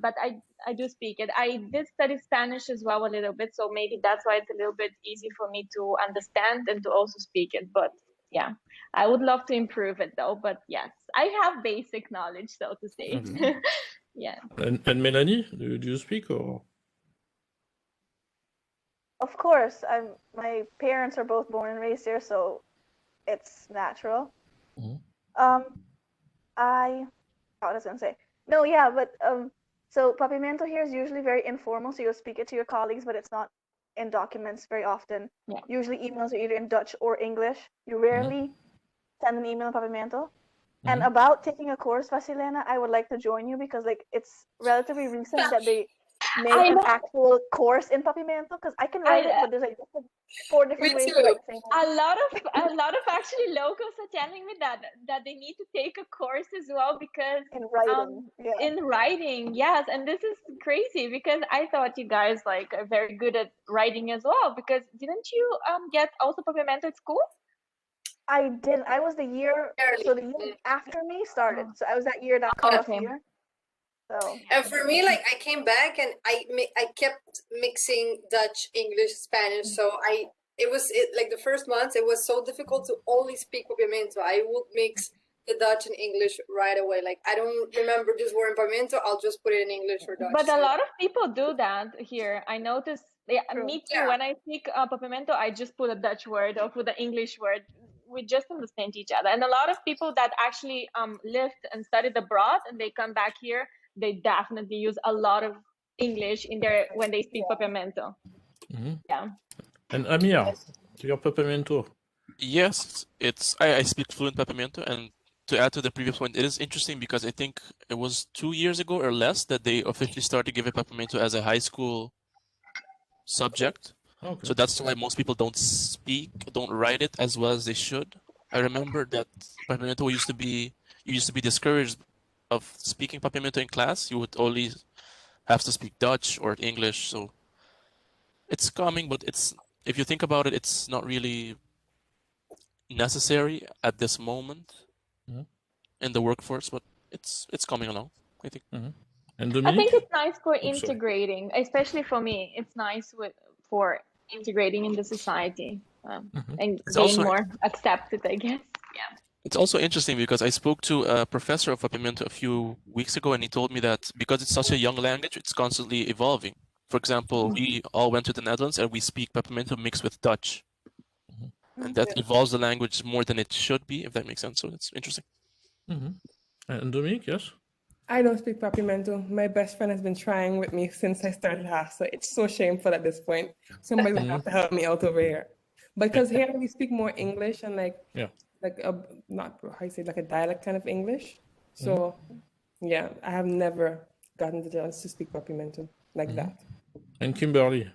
but I do speak it. I did study Spanish as well a little bit, so maybe that's why it's a little bit easy for me to understand and to also speak it. But yeah, I would love to improve it though. But yes, I have basic knowledge, so to say. Okay. Yeah. And Melanie, do you speak or? Of course, my parents are both born and raised here, so it's natural. What was I gonna say? No, yeah, but so Papimento here is usually very informal, so you'll speak it to your colleagues, but it's not in documents very often. Yeah. Usually emails are either in Dutch or English. You rarely send an email in Papimento. And about taking a course, Vasilena, I would like to join you because like it's relatively recent that they made I an know. actual course in Papimento because I can write it, but there's like 4 different ways to like say a lot of actually locals are telling me that they need to take a course as well because in writing. Yeah. in writing, yes, and this is crazy because I thought you guys like are very good at writing as well because didn't you get also Papimento at school? I didn't. I was the year, so the year after me started. So I was that year, that cutoff year. So. And for me, like I came back and I kept mixing Dutch, English, Spanish. So like the first months it was so difficult to only speak Papiamento. I would mix the Dutch and English right away. Like I don't remember this word in Papiamento. I'll just put it in English or Dutch. But a lot of people do that here. I noticed. Yeah, me too. Yeah. When I speak Papiamento, I just put a Dutch word or put an English word. We just understand each other. And a lot of people that actually lived and studied abroad and they come back here, they definitely use a lot of English in their when they speak Papiamento. Yeah. And Amir, your Papamiento. Yes, I speak fluent Papamiento, and to add to the previous point, it is interesting because I think it was 2 years ago or less that they officially started giving Papamiento as a high school subject. Okay. So that's why most people don't write it as well as they should. I remember that Papamiento used to be discouraged of speaking Papamiento in class. You would only have to speak Dutch or English. So it's coming, but if you think about it, it's not really necessary at this moment in the workforce, but it's coming along, I think. And I think Dominique? it's nice for integrating, especially for me. It's nice for integrating in the society and It's being also- more accepted, I guess. Yeah. It's also interesting because I spoke to a professor of Papimento a few weeks ago, and he told me that because it's such a young language, it's constantly evolving. For example, we all went to the Netherlands and we speak Papimento mixed with Dutch. And that evolves the language more than it should be, if that makes sense. So it's interesting. And Dominique, yes? I don't speak Papimento. My best friend has been trying with me since I started so it's so shameful at this point. Somebody will have to help me out over here. Because here we speak more English and like not how you say, like a dialect kind of English. So yeah, I have never gotten the chance to speak Papimento like that. And Kimberly?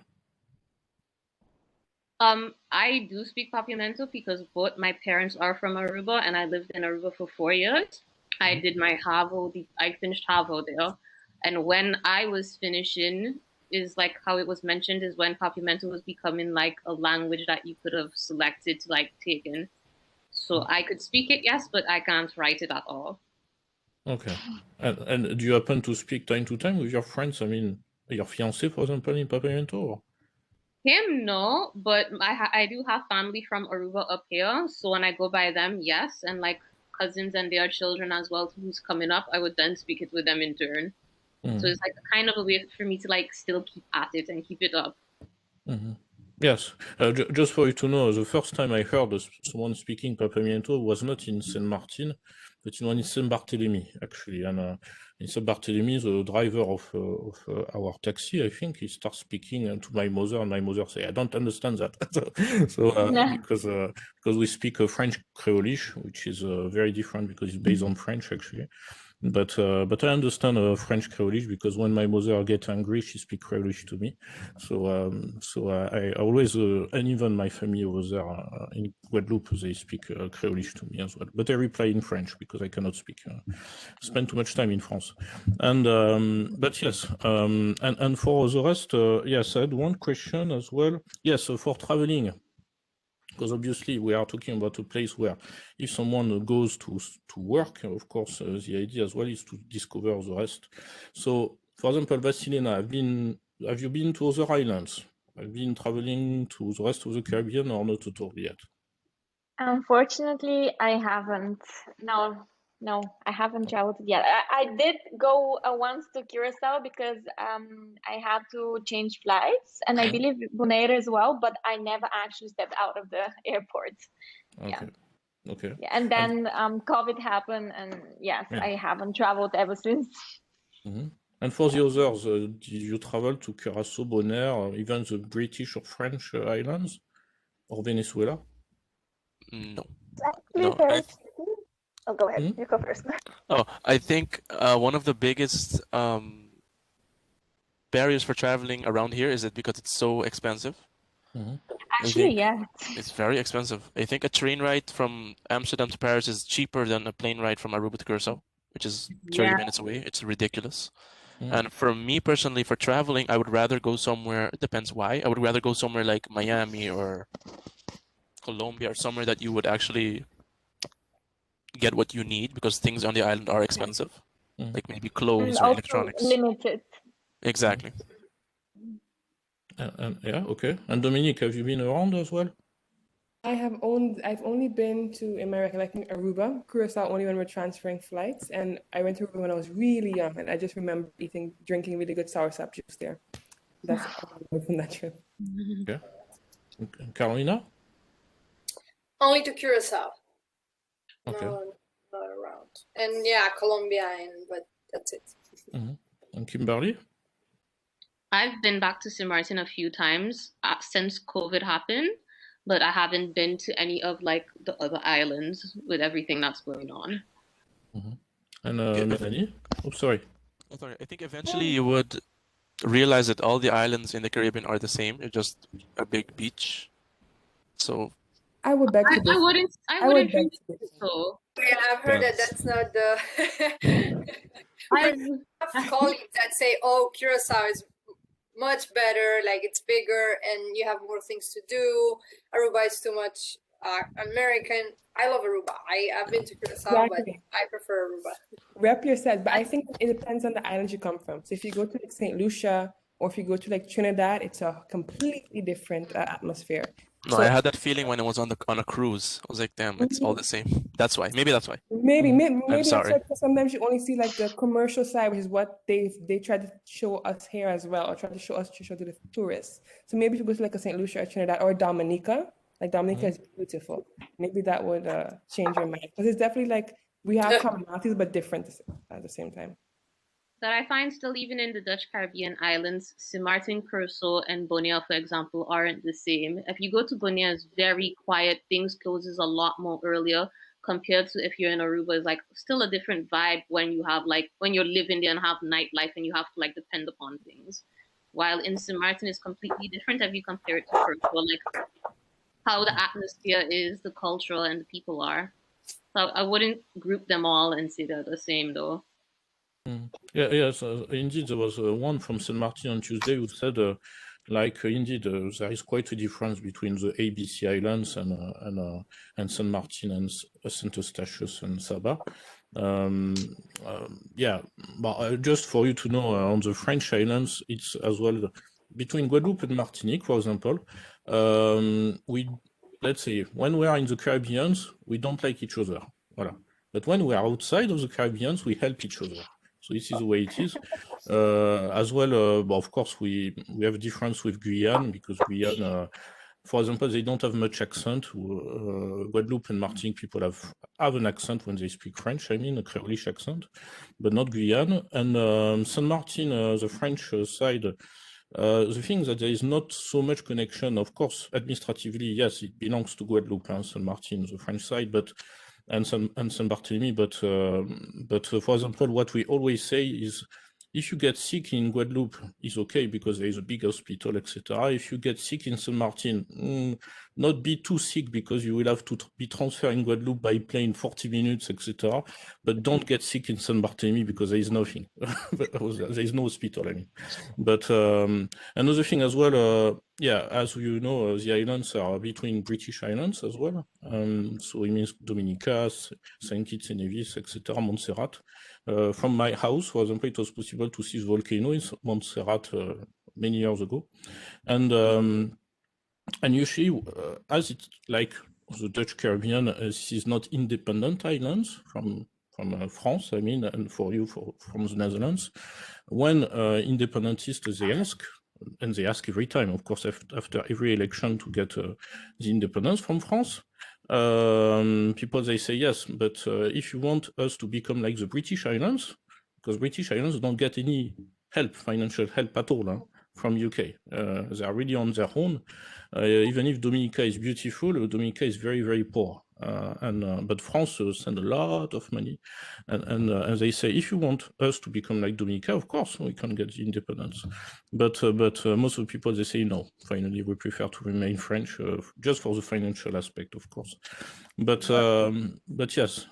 I do speak Papiamento because both my parents are from Aruba and I lived in Aruba for 4 years. I did my I finished HAVO there. And when I was finishing, is like how it was mentioned, is when Papiamento was becoming like a language that you could have selected to like take in. So I could speak it, yes, but I can't write it at all. Okay. And do you happen to speak time to time with your friends? I mean, your fiancé, for example, in Papamiento? Him, no, but I do have family from Aruba up here, so when I go by them, yes, and like cousins and their children as well who's coming up, I would then speak it with them in turn. So it's like kind of a way for me to like still keep at it and keep it up. Yes, just for you to know, the first time I heard someone speaking Papiamento was not in Saint Martin, but in one in Saint Barthélemy, actually. And in Saint Barthélemy, the driver of our taxi, I think, he starts speaking to my mother, and my mother say, "I don't understand that." Because we speak French Creolish, which is very different because it's based on French, actually. But I understand French Creolish because when my mother gets angry, she speaks Creolish to me. So I always, and even my family over there in Guadeloupe, they speak Creolish to me as well. But I reply in French because I cannot spend too much time in France. And but yes, and for the rest, yes, I had one question as well. Yes, for traveling. Because obviously we are talking about a place where if someone goes to work, of course, the idea as well is to discover the rest. So, for example, Vasilina, have you been to other islands? Have you been traveling to the rest of the Caribbean or not at all yet? Unfortunately, I haven't. No, I haven't traveled yet. I did go once to Curacao because I had to change flights, and I believe Bonaire as well, but I never actually stepped out of the airport. Okay. Yeah. Okay. Yeah, and then COVID happened, and yes, I haven't traveled ever since. And for the others, did you travel to Curacao, Bonaire, or even the British or French islands, or Venezuela? No. Actually, very tricky. Oh, go ahead. You go first. Oh, I think one of the biggest barriers for traveling around here is that because it's so expensive. Actually, yeah. It's very expensive. I think a train ride from Amsterdam to Paris is cheaper than a plane ride from Aruba to Curacao, which is 30 minutes away. It's ridiculous. And for me personally, for traveling, I would rather go somewhere, it depends why, I would rather go somewhere like Miami or Colombia or somewhere that you would actually get what you need because things on the island are expensive, like maybe clothes or electronics. Limited. Exactly. Yeah, okay. And Dominique, have you been around as well? I've only been to, in my recollection, Aruba, Curacao only when we're transferring flights. And I went to Aruba when I was really young, and I just remember drinking really good soursop juice there. That's all I remember from that trip. Okay. Carolina? Only to Curacao. Okay. No, not around. And yeah, Colombia, but that's it. And Kimberly? I've been back to St. Martin a few times since COVID happened, but I haven't been to any of like the other islands with everything that's going on. And Melanie? Oh, sorry. Oh, sorry. I think eventually you would realize that all the islands in the Caribbean are the same. It's just a big beach. So I would beg to differ. I wouldn't think so. Yeah, I've heard that that's not the. I have colleagues that say, "Oh, Curacao is much better. Like it's bigger and you have more things to do. Aruba is too much American." I love Aruba. I've been to Curacao, but I prefer Aruba. Rep yourself, but I think it depends on the island you come from. So if you go to like St. Lucia or if you go to like Trinidad, it's a completely different atmosphere. No, I had that feeling when I was on a cruise. I was like, damn, it's all the same. That's why. Maybe that's why. Maybe I'm sorry. that's why sometimes you only see like the commercial side, which is what they try to show us here as well, or try to show to the tourists. So maybe if you go to like a St. Lucia or Trinidad or Dominica, like Dominica is beautiful. Maybe that would change your mind, because it's definitely like we have commonalities but different at the same time. That I find still even in the Dutch Caribbean islands, St. Martin, Curacao, and Bonaire, for example, aren't the same. If you go to Bonaire, it's very quiet. Things closes a lot more earlier compared to if you're in Aruba. It's like still a different vibe when you have like when you're living there and have nightlife and you have to like depend upon things. While in St. Martin is completely different if you compare it to Curacao, like how the atmosphere is, the culture, and the people are. So I wouldn't group them all and say they're the same though. Yeah, yes, indeed, there was one from St. Martin on Tuesday who said, indeed, there is quite a difference between the ABC Islands and St. Martin and St. Eustatius and Saba. Yeah, but just for you to know, on the French islands, it's as well between Guadeloupe and Martinique, for example, let's say when we are in the Caribbean, we don't like each other. Voilà. But when we are outside of the Caribbean, we help each other. So this is the way it is. As well, of course, we have a difference with Guyane, because Guyane, for example, they don't have much accent. Guadeloupe and Martinique people have an accent when they speak French, I mean, a Creolish accent, but not Guyane. And Saint Martin, the French side, the thing is that there is not so much connection. Of course, administratively, yes, it belongs to Guadeloupe and Saint Martin, the French side, and Saint Barthélemy. But for example, what we always say is, if you get sick in Guadeloupe, it's okay because there is a big hospital, etc. If you get sick in Saint Martin, not be too sick because you will have to be transferred in Guadeloupe by plane 40 minutes, etc. But don't get sick in Saint Barthélemy because there is nothing. There is no hospital, I mean. But another thing as well, yeah, as you know, the islands are between British islands as well. So it means Dominica, Saint Kitts and Nevis, etc., Montserrat. From my house, for example, it was possible to see the volcano in Montserrat many years ago. And usually, as it's like the Dutch Caribbean, this is not independent islands from France, I mean, and for you from the Netherlands. When independentists, they ask, and they ask every time, of course, after every election to get the independence from France, people, they say, yes, but if you want us to become like the British Islands, because British Islands don't get any help, financial help at all, from UK. They are really on their own. Even if Dominica is beautiful, Dominica is very, very poor. But France send a lot of money, and they say, if you want us to become like Dominica, of course we can get the independence. But most of the people, they say no. Finally, we prefer to remain French, just for the financial aspect, of course. But yes,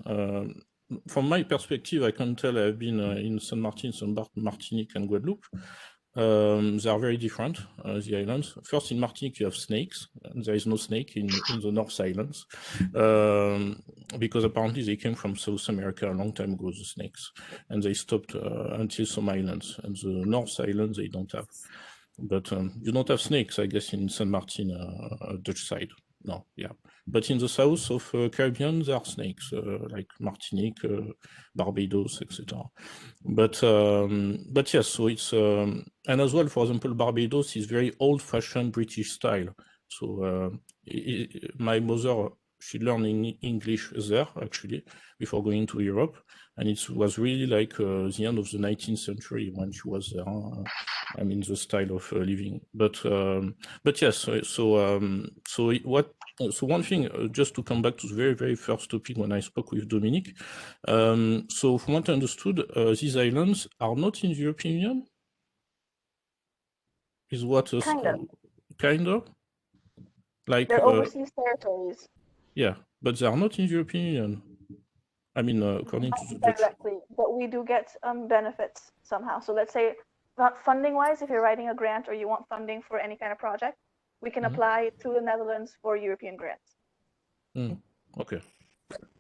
from my perspective, I can tell I've been in Saint Martin, Martinique, and Guadeloupe. They are very different, the islands. First, in Martinique, you have snakes, and there is no snake in the North Islands, because apparently they came from South America a long time ago, the snakes, and they stopped until some islands, and the North Islands they don't have. But you don't have snakes, I guess, in Saint Martin, Dutch side. No, yeah. But in the south of Caribbean, there are snakes, like Martinique, Barbados, etc. But yes, so it's, and as well, for example, Barbados is very old-fashioned British style. So my mother, she learned English there, actually, before going to Europe. And it was really like the end of the 19th century when she was there. I mean, the style of living. But yes, so one thing, just to come back to the very, very first topic when I spoke with Dominique. So from what I understood, these islands are not in the European Union? Is what? Kind of? Like, they're overseas territories. Yeah, but they are not in the European Union. I mean, according to the directly, but we do get benefits somehow. So let's say, not funding-wise, if you're writing a grant or you want funding for any kind of project, we can apply to the Netherlands for European grants. Okay.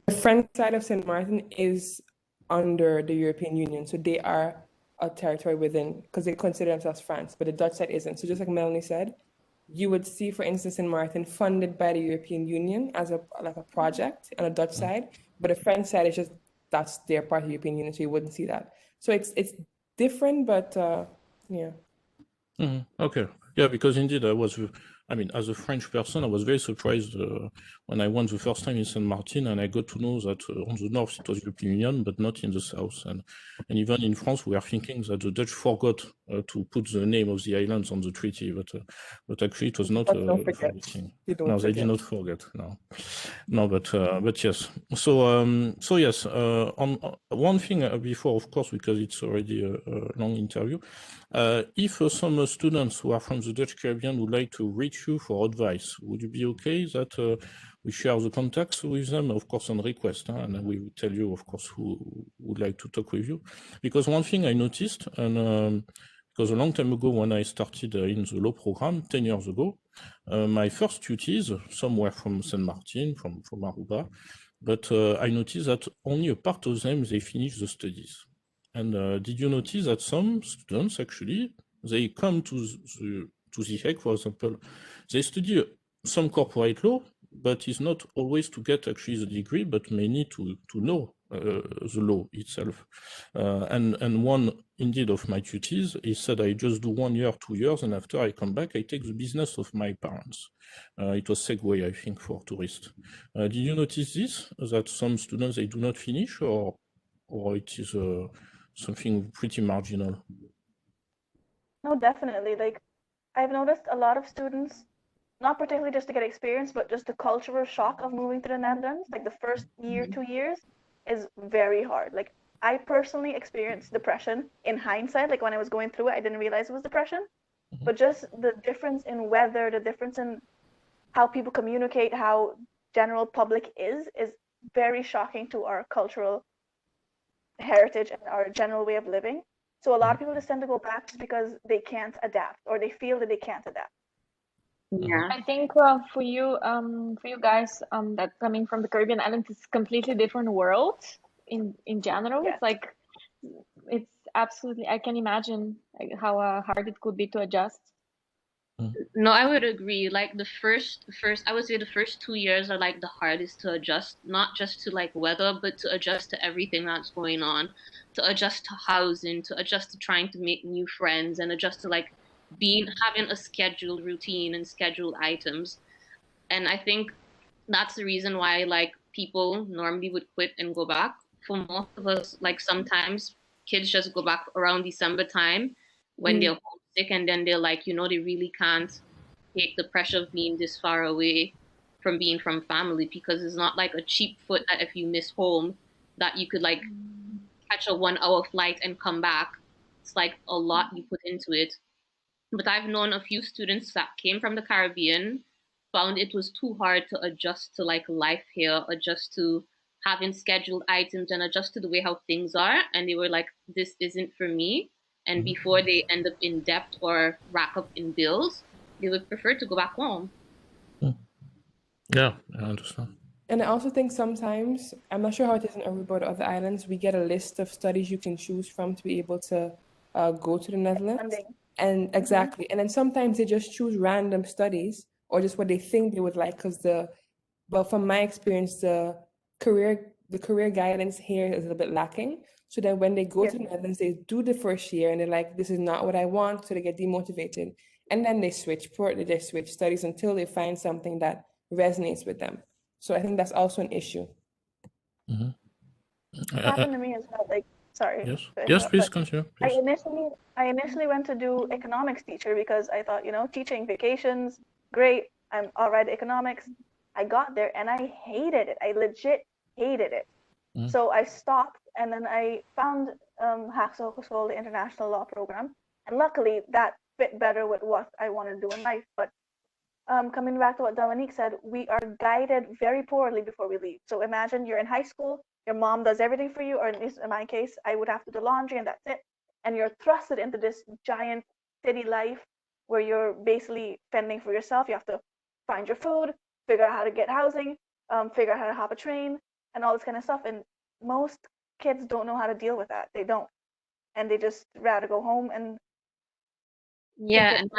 The French side of Saint Martin is under the European Union, so they are a territory within, because they consider themselves France, but the Dutch side isn't. So just like Melanie said, you would see, for instance, Saint Martin funded by the European Union as a project on the Dutch side, but the French side is just, that's their part of the European Union, so you wouldn't see that. So it's different, but yeah. Okay. Yeah, because indeed I mean, as a French person, I was very surprised when I went the first time in Saint Martin, and I got to know that on the north it was European Union, but not in the south. And even in France, we are thinking that the Dutch forgot to put the name of the islands on the treaty, but actually it was not forgetting. No, they did not forget. No, but yes. So yes. On one thing before, of course, because it's already a long interview. If some students who are from the Dutch Caribbean would like to reach you for advice, would you be okay that we share the contacts with them, of course, on request, and we will tell you, of course, who would like to talk with you? Because one thing I noticed, and because a long time ago when I started in the law program, 10 years ago, my first tutees, some were from Saint Martin, from Aruba, but I noticed that only a part of them, they finished the studies. And did you notice that some students actually, they finished the studies, but they didn't get the job? And they didn't get the job because they didn't have the financial support. And they come to the Hague, for example, they study some corporate law, but it's not always to get actually the degree, but mainly to know the law itself. And one indeed of my duties is said I just do 1 year, 2 years, and after I come back, I take the business of my parents. It was Segway, I think, for tourists. Did you notice this, that some students, they do not finish, or it is something pretty marginal? No, definitely. Like, I've noticed a lot of students, not particularly just to get experience, but just the cultural shock of moving to the Netherlands. Like the first year, 2 years is very hard. Like, I personally experienced depression in hindsight. Like when I was going through it, I didn't realize it was depression. But just the difference in weather, the difference in how people communicate, how general public is very shocking to our cultural heritage and our general way of living. So a lot of people just tend to go back just because they can't adapt, or they feel that they can't adapt. Yeah. I think for you guys that coming from the Caribbean islands, it's completely different world in general. Yes. It's like it's absolutely, I can imagine like how hard it could be to adjust. No, I would agree. Like the first, I would say the first 2 years are like the hardest to adjust, not just to like weather, but to adjust to everything that's going on, to adjust to housing, to adjust to trying to make new friends, and adjust to like having a scheduled routine and scheduled items. And I think that's the reason why like people normally would quit and go back. For most of us, like sometimes kids just go back around December time when they're homesick, and then they're like, you know, they really can't take the pressure of being this far away from being from family, because it's not like a cheap foot that if you miss home that you could like catch a 1 hour flight and come back. It's like a lot you put into it. But I've known a few students that came from the Caribbean, found it was too hard to adjust to like life here, adjust to having scheduled items, and adjust to the way how things are. And they were like, this isn't for me. And before they end up in debt or rack up in bills, they would prefer to go back home. Yeah, I understand. And I also think sometimes, I'm not sure how it is in Aruba or other islands, we get a list of studies you can choose from to be able to go to the Netherlands. Funding. And exactly. And then sometimes they just choose random studies or just what they think they would like, because well, from my experience, the career guidance here is a little bit lacking. So then when they go to the Netherlands, they do the first year and they're like, this is not what I want. So they get demotivated. And then they switch studies until they find something that resonates with them. So I think that's also an issue. It happened to me as well. Like, sorry. Yes, please continue. Please. I initially went to do economics teacher because I thought, you know, teaching, vacations, great. I'm all right at economics. I got there and I hated it. I legit hated it. So I stopped, and then I found Haagse Hogeschool, the international law program, and luckily that fit better with what I wanted to do in life. But coming back to what Dominique said, we are guided very poorly before we leave. So imagine you're in high school, your mom does everything for you, or at least in my case, I would have to do laundry and that's it. And you're thrusted into this giant city life where you're basically fending for yourself. You have to find your food, figure out how to get housing, figure out how to hop a train, and all this kind of stuff. And most kids don't know how to deal with that. They don't. And they just rather go home and yeah, and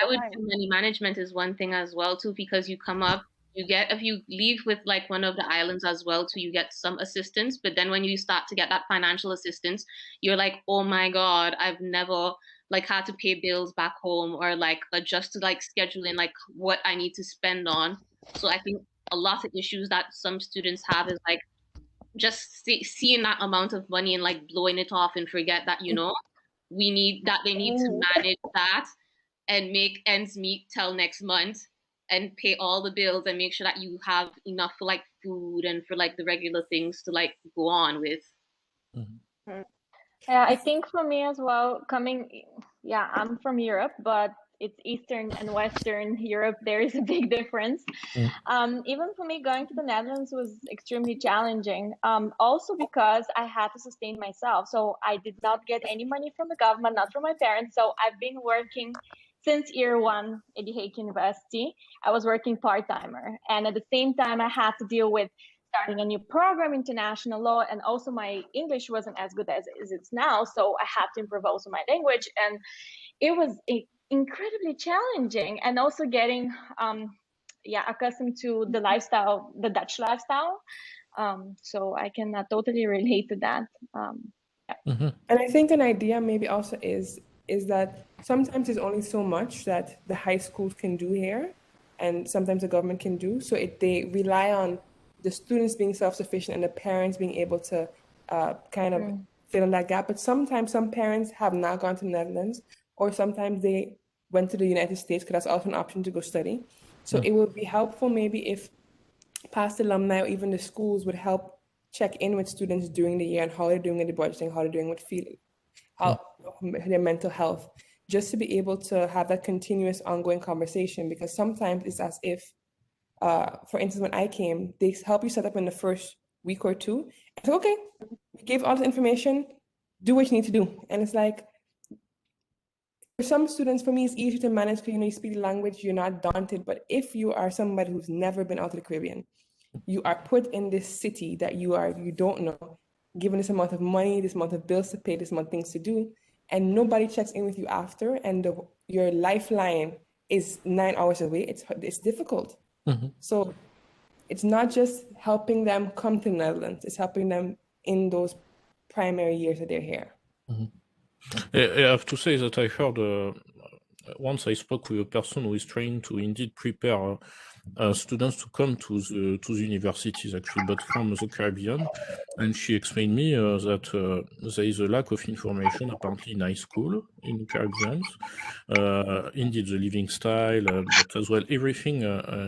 I would do money management is one thing as well too, because you come up, if you leave with like one of the islands as well too, you get some assistance. But then when you start to get that financial assistance, you're like, oh my God, I've never like had to pay bills back home or like adjust to like scheduling like what I need to spend on. So I think a lot of issues that some students have is like just seeing that amount of money and like blowing it off and forget that, you know, they need to manage that and make ends meet till next month and pay all the bills and make sure that you have enough for like food and for like the regular things to like go on with. Yeah, I think for me as well, I'm from Europe, but it's Eastern and Western Europe. There is a big difference. Even for me, going to the Netherlands was extremely challenging. Also because I had to sustain myself. So I did not get any money from the government, not from my parents. So I've been working since year one at the Hague University. I was working part-timer. And at the same time, I had to deal with starting a new program, international law, and also my English wasn't as good as it's now, so I had to improve also my language, and it was incredibly challenging, and also getting accustomed to the lifestyle, the Dutch lifestyle. So I can totally relate to that. And I think an idea maybe also is that sometimes there's only so much that the high schools can do here, and sometimes the government can do. So they rely on the students being self-sufficient and the parents being able to kind of fill in that gap. But sometimes some parents have not gone to the Netherlands, or sometimes they went to the United States, because that's also an option to go study. So it would be helpful maybe if past alumni or even the schools would help check in with students during the year and how they're doing with the budgeting, how they're doing with feeling, how their mental health, just to be able to have that continuous ongoing conversation. Because sometimes it's as if, for instance, when I came, they help you set up in the first week or two. It's like, okay, we gave all this information, do what you need to do. And it's like, for some students, for me, it's easier to manage because you speak the language, you're not daunted. But if you are somebody who's never been out to the Caribbean, you are put in this city that you don't know, given this amount of money, this amount of bills to pay, this amount of things to do, and nobody checks in with you after, and your lifeline is 9 hours away. It's difficult. So it's not just helping them come to the Netherlands, it's helping them in those primary years that they're here. I have to say that I heard once I spoke with a person who is trying to indeed prepare students to come to the universities, actually, but from the Caribbean, and she explained me that there is a lack of information apparently in high school in the Caribbean. Indeed, the living style, but as well everything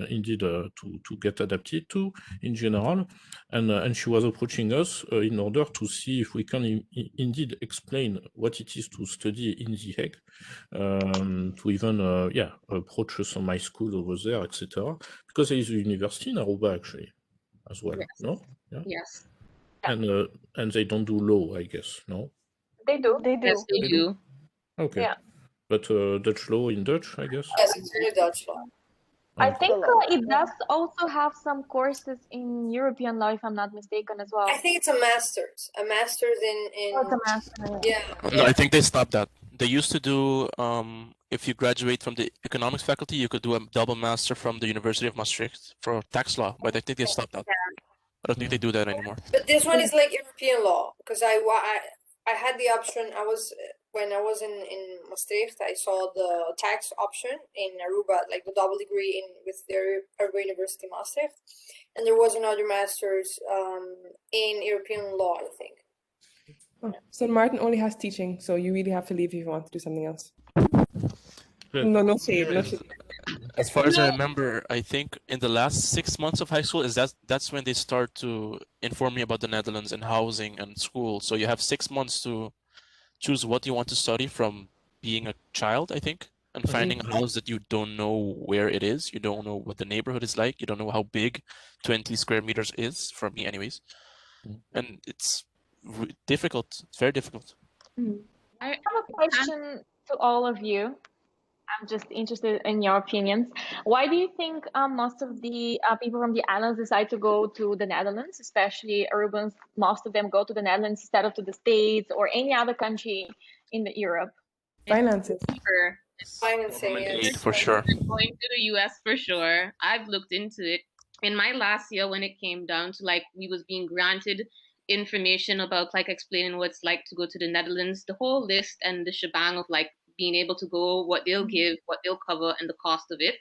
indeed to get adapted to in general. And she was approaching us in order to see if we can indeed explain what it is to study in The Hague, to even approach some high schools over there, etc. Because there is a university in Aruba actually, as well. Yes. No? Yeah. Yes. And they don't do law, I guess. No. They do. They do. Yes, they do. Okay. Yeah. But Dutch law in Dutch, I guess. Yes, it's really Dutch law. I Okay. think it does also have some courses in European law, if I'm not mistaken, as well. I think it's a master's in Oh, it's a master. yeah. No, I think they stopped that. They used to do, if you graduate from the economics faculty, you could do a double master from the University of Maastricht for tax law, but I think they stopped that. I don't think they do that anymore. But this one is like European law, because I had the option. When I was in Maastricht, I saw the tax option in Aruba, like the double degree with the Aruba University Maastricht, and there was another master's in European law, I think. So Martin only has teaching, so you really have to leave if you want to do something else. But No shade, no shade. As far as I remember, I think in the last 6 months of high school that's when they start to inform me about the Netherlands and housing and school. So you have 6 months to choose what you want to study from being a child, I think, and finding a house that you don't know where it is. You don't know what the neighborhood is like. You don't know how big 20 square meters is, for me anyways. And it's difficult. It's very difficult. I have a question to all of you. I'm just interested in your opinions. Why do you think most of the people from the islands decide to go to the Netherlands, especially Arubans? Most of them go to the Netherlands instead of to the States or any other country in Europe. Finances. Cheaper. Financing, Aid, for sure. Going to the US for sure. I've looked into it. In my last year, when it came down to like we was being granted information about like explaining what it's like to go to the Netherlands, the whole list and the shebang of like being able to go, what they'll give, what they'll cover, and the cost of it.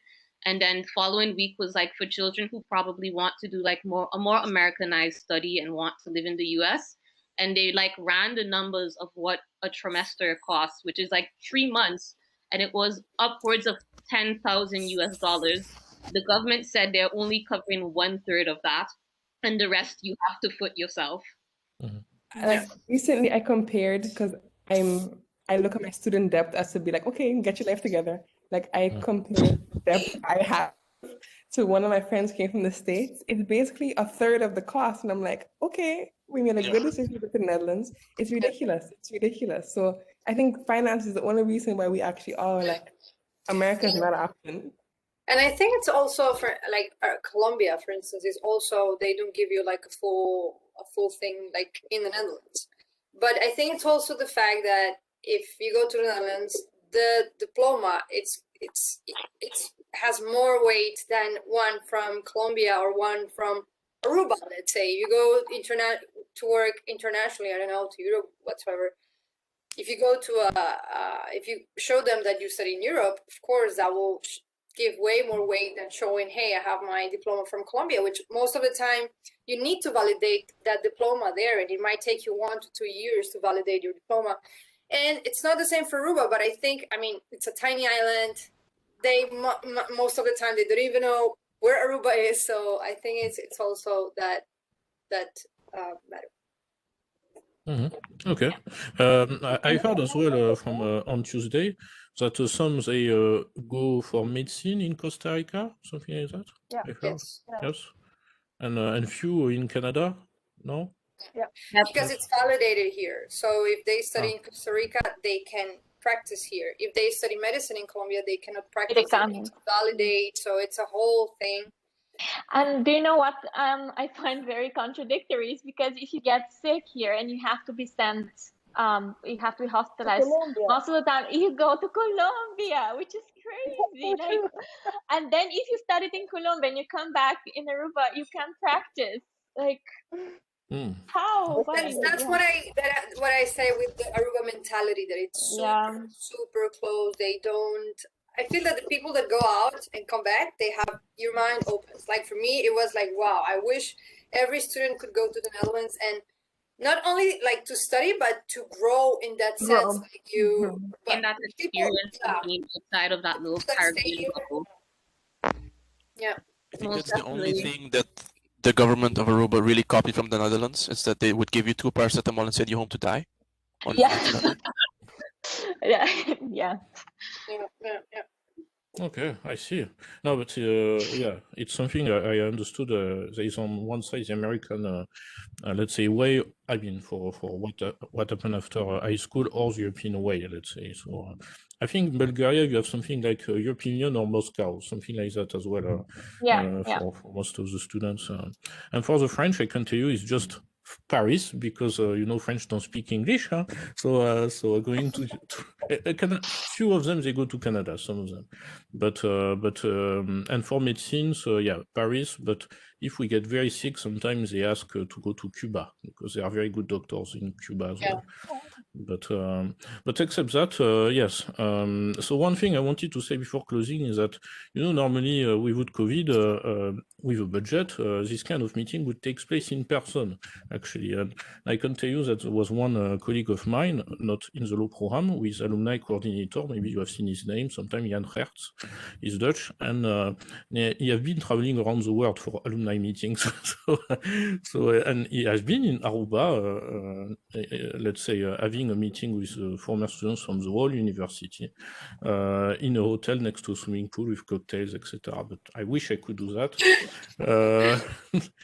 And then the following week was like for children who probably want to do like a more Americanized study and want to live in the US. And they like ran the numbers of what a trimester costs, which is like 3 months. And it was upwards of $10,000 US. The government said they're only covering 1/3 of that. And the rest you have to foot yourself. Like recently I compared, because I look at my student debt as to be like, okay, get your life together. Like I compared the debt I have to one of my friends came from the States. It's basically 1/3 of the cost. And I'm like, okay, we made a good decision to go to the Netherlands. It's ridiculous. It's ridiculous. So I think finance is the only reason why we actually are like, America is not an option. And I think it's also for like Colombia, for instance, is also they don't give you like a full thing like in the Netherlands. But I think it's also the fact that if you go to the Netherlands, the diploma it has more weight than one from Colombia or one from Aruba. Let's say you go to work internationally, I don't know, to Europe whatsoever. If you go to if you show them that you study in Europe, of course that will give way more weight than showing, hey, I have my diploma from Colombia, which most of the time you need to validate that diploma there, and it might take you 1 to 2 years to validate your diploma. And it's not the same for Aruba, but I think, I mean, it's a tiny island. They most of the time they don't even know where Aruba is, so I think it's also that matter. Mm-hmm. Okay. I heard as well from on Tuesday that some they go for medicine in Costa Rica, something like that. Yeah. I heard. Yes. Yes. And few in Canada. No. Yeah. Because it's validated here. So if they study Ah. in Costa Rica, they can practice here. If they study medicine in Colombia, they cannot practice. They need to validate. So it's a whole thing. And do you know what I find very contradictory is because if you get sick here and you have to be sent, you have to be hospitalized, most of the time you go to Colombia, which is crazy. So true. And then if you studied in Colombia and you come back in Aruba, you can't practice. Like, how? Why? That's what I say with the Aruba mentality, that it's super close. They don't. I feel that the people that go out and come back, they have your mind opens. Like for me, it was like, wow, I wish every student could go to the Netherlands and not only like to study, but to grow in that sense. Like you, in that experience of being outside of that little Caribbean bubble. Yeah, I think that's the only thing that the government of Aruba really copied from the Netherlands, is that they would give you 2 paracetamol and send you home to die. Yeah. Okay, I see. No, but yeah, it's something I understood. There is on one side the American, let's say, way. I mean, for what happened after high school, or the European way, let's say. So I think in Bulgaria you have something like European Union or Moscow, something like that as well. For most of the students, and for the French, I can tell you, it's just Paris, because you know, French don't speak English, huh? So going to few of them, they go to Canada, some of them, but and for medicine, so yeah, Paris. But if we get very sick, sometimes they ask to go to Cuba, because there are very good doctors in Cuba as well. But except that, yes. So one thing I wanted to say before closing is that, you know, normally without COVID, with a budget, this kind of meeting would take place in person, actually. And I can tell you that there was one colleague of mine, not in the law program, with alumni coordinator. Maybe you have seen his name. Sometimes Jan Hertz. He's Dutch, and he has been traveling around the world for alumni meetings. And he has been in Aruba, let's say, having a meeting with former students from the whole university in a hotel next to a swimming pool with cocktails, etc. But I wish I could do that.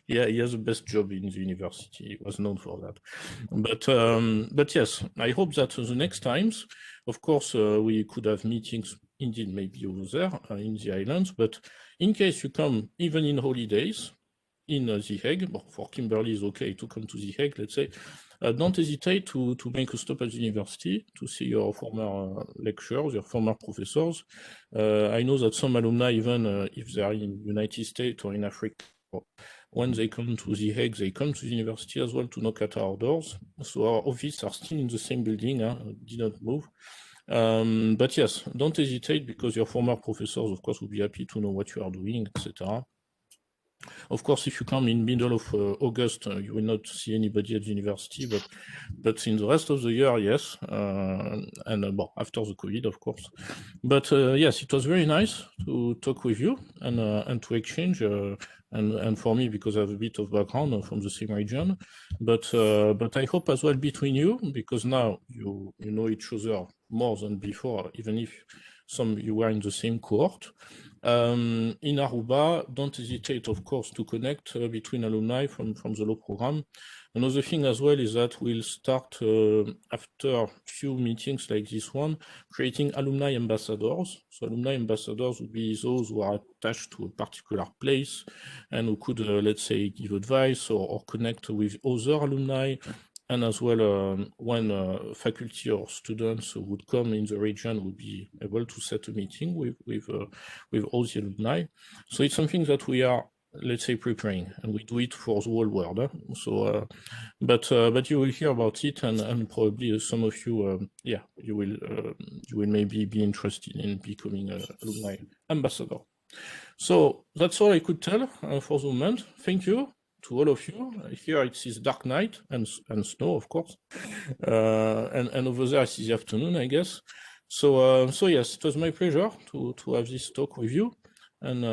Yeah, he has the best job in the university. He was known for that. But yes, I hope that the next times, of course, we could have meetings indeed maybe over there in the islands. But in case you come even in holidays in The Hague, for Kimberly is okay to come to The Hague, let's say, don't hesitate to make a stop at the university to see your former lecturers, your former professors. I know that some alumni, even if they are in United States or in Africa, when they come to The Hague, they come to the university as well to knock at our doors. So our offices are still in the same building, did not move. But yes, don't hesitate, because your former professors, of course, will be happy to know what you are doing, etc. Of course, if you come in middle of August, you will not see anybody at the university, but in the rest of the year, yes, and after the COVID, of course. But yes, it was very nice to talk with you and to exchange, and for me, because I have a bit of background from the same region, but I hope as well between you, because now you know each other more than before, even if you were in the same cohort. In Aruba, don't hesitate, of course, to connect between alumni from the law program. Another thing as well is that we'll start, after a few meetings like this one, creating alumni ambassadors. So alumni ambassadors would be those who are attached to a particular place and who could, let's say, give advice or connect with other alumni. And as well, when faculty or students would come in the region, would be able to set a meeting with all the alumni. So it's something that we are, let's say, preparing, and we do it for the whole world. So, but you will hear about it, and probably some of you, yeah, you will maybe be interested in becoming an alumni ambassador. So that's all I could tell for the moment. Thank you to all of you. Here it is dark night and snow, of course, and over there it is the afternoon, I guess. So yes, it was my pleasure to have this talk with you, and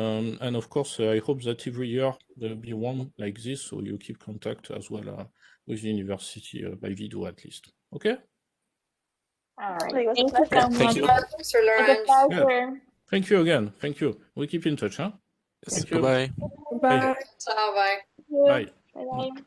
of course I hope that every year there will be one like this, so you keep contact as well with the university by video at least. Okay. All right. It was a Thank you pleasure. so Thank much. you. Mr. It's a Laurent. pleasure. Thank you again. Thank you. We keep in touch, huh? Yes, Thank you. goodbye. Bye. Bye. Thank you. Bye. Bye-bye.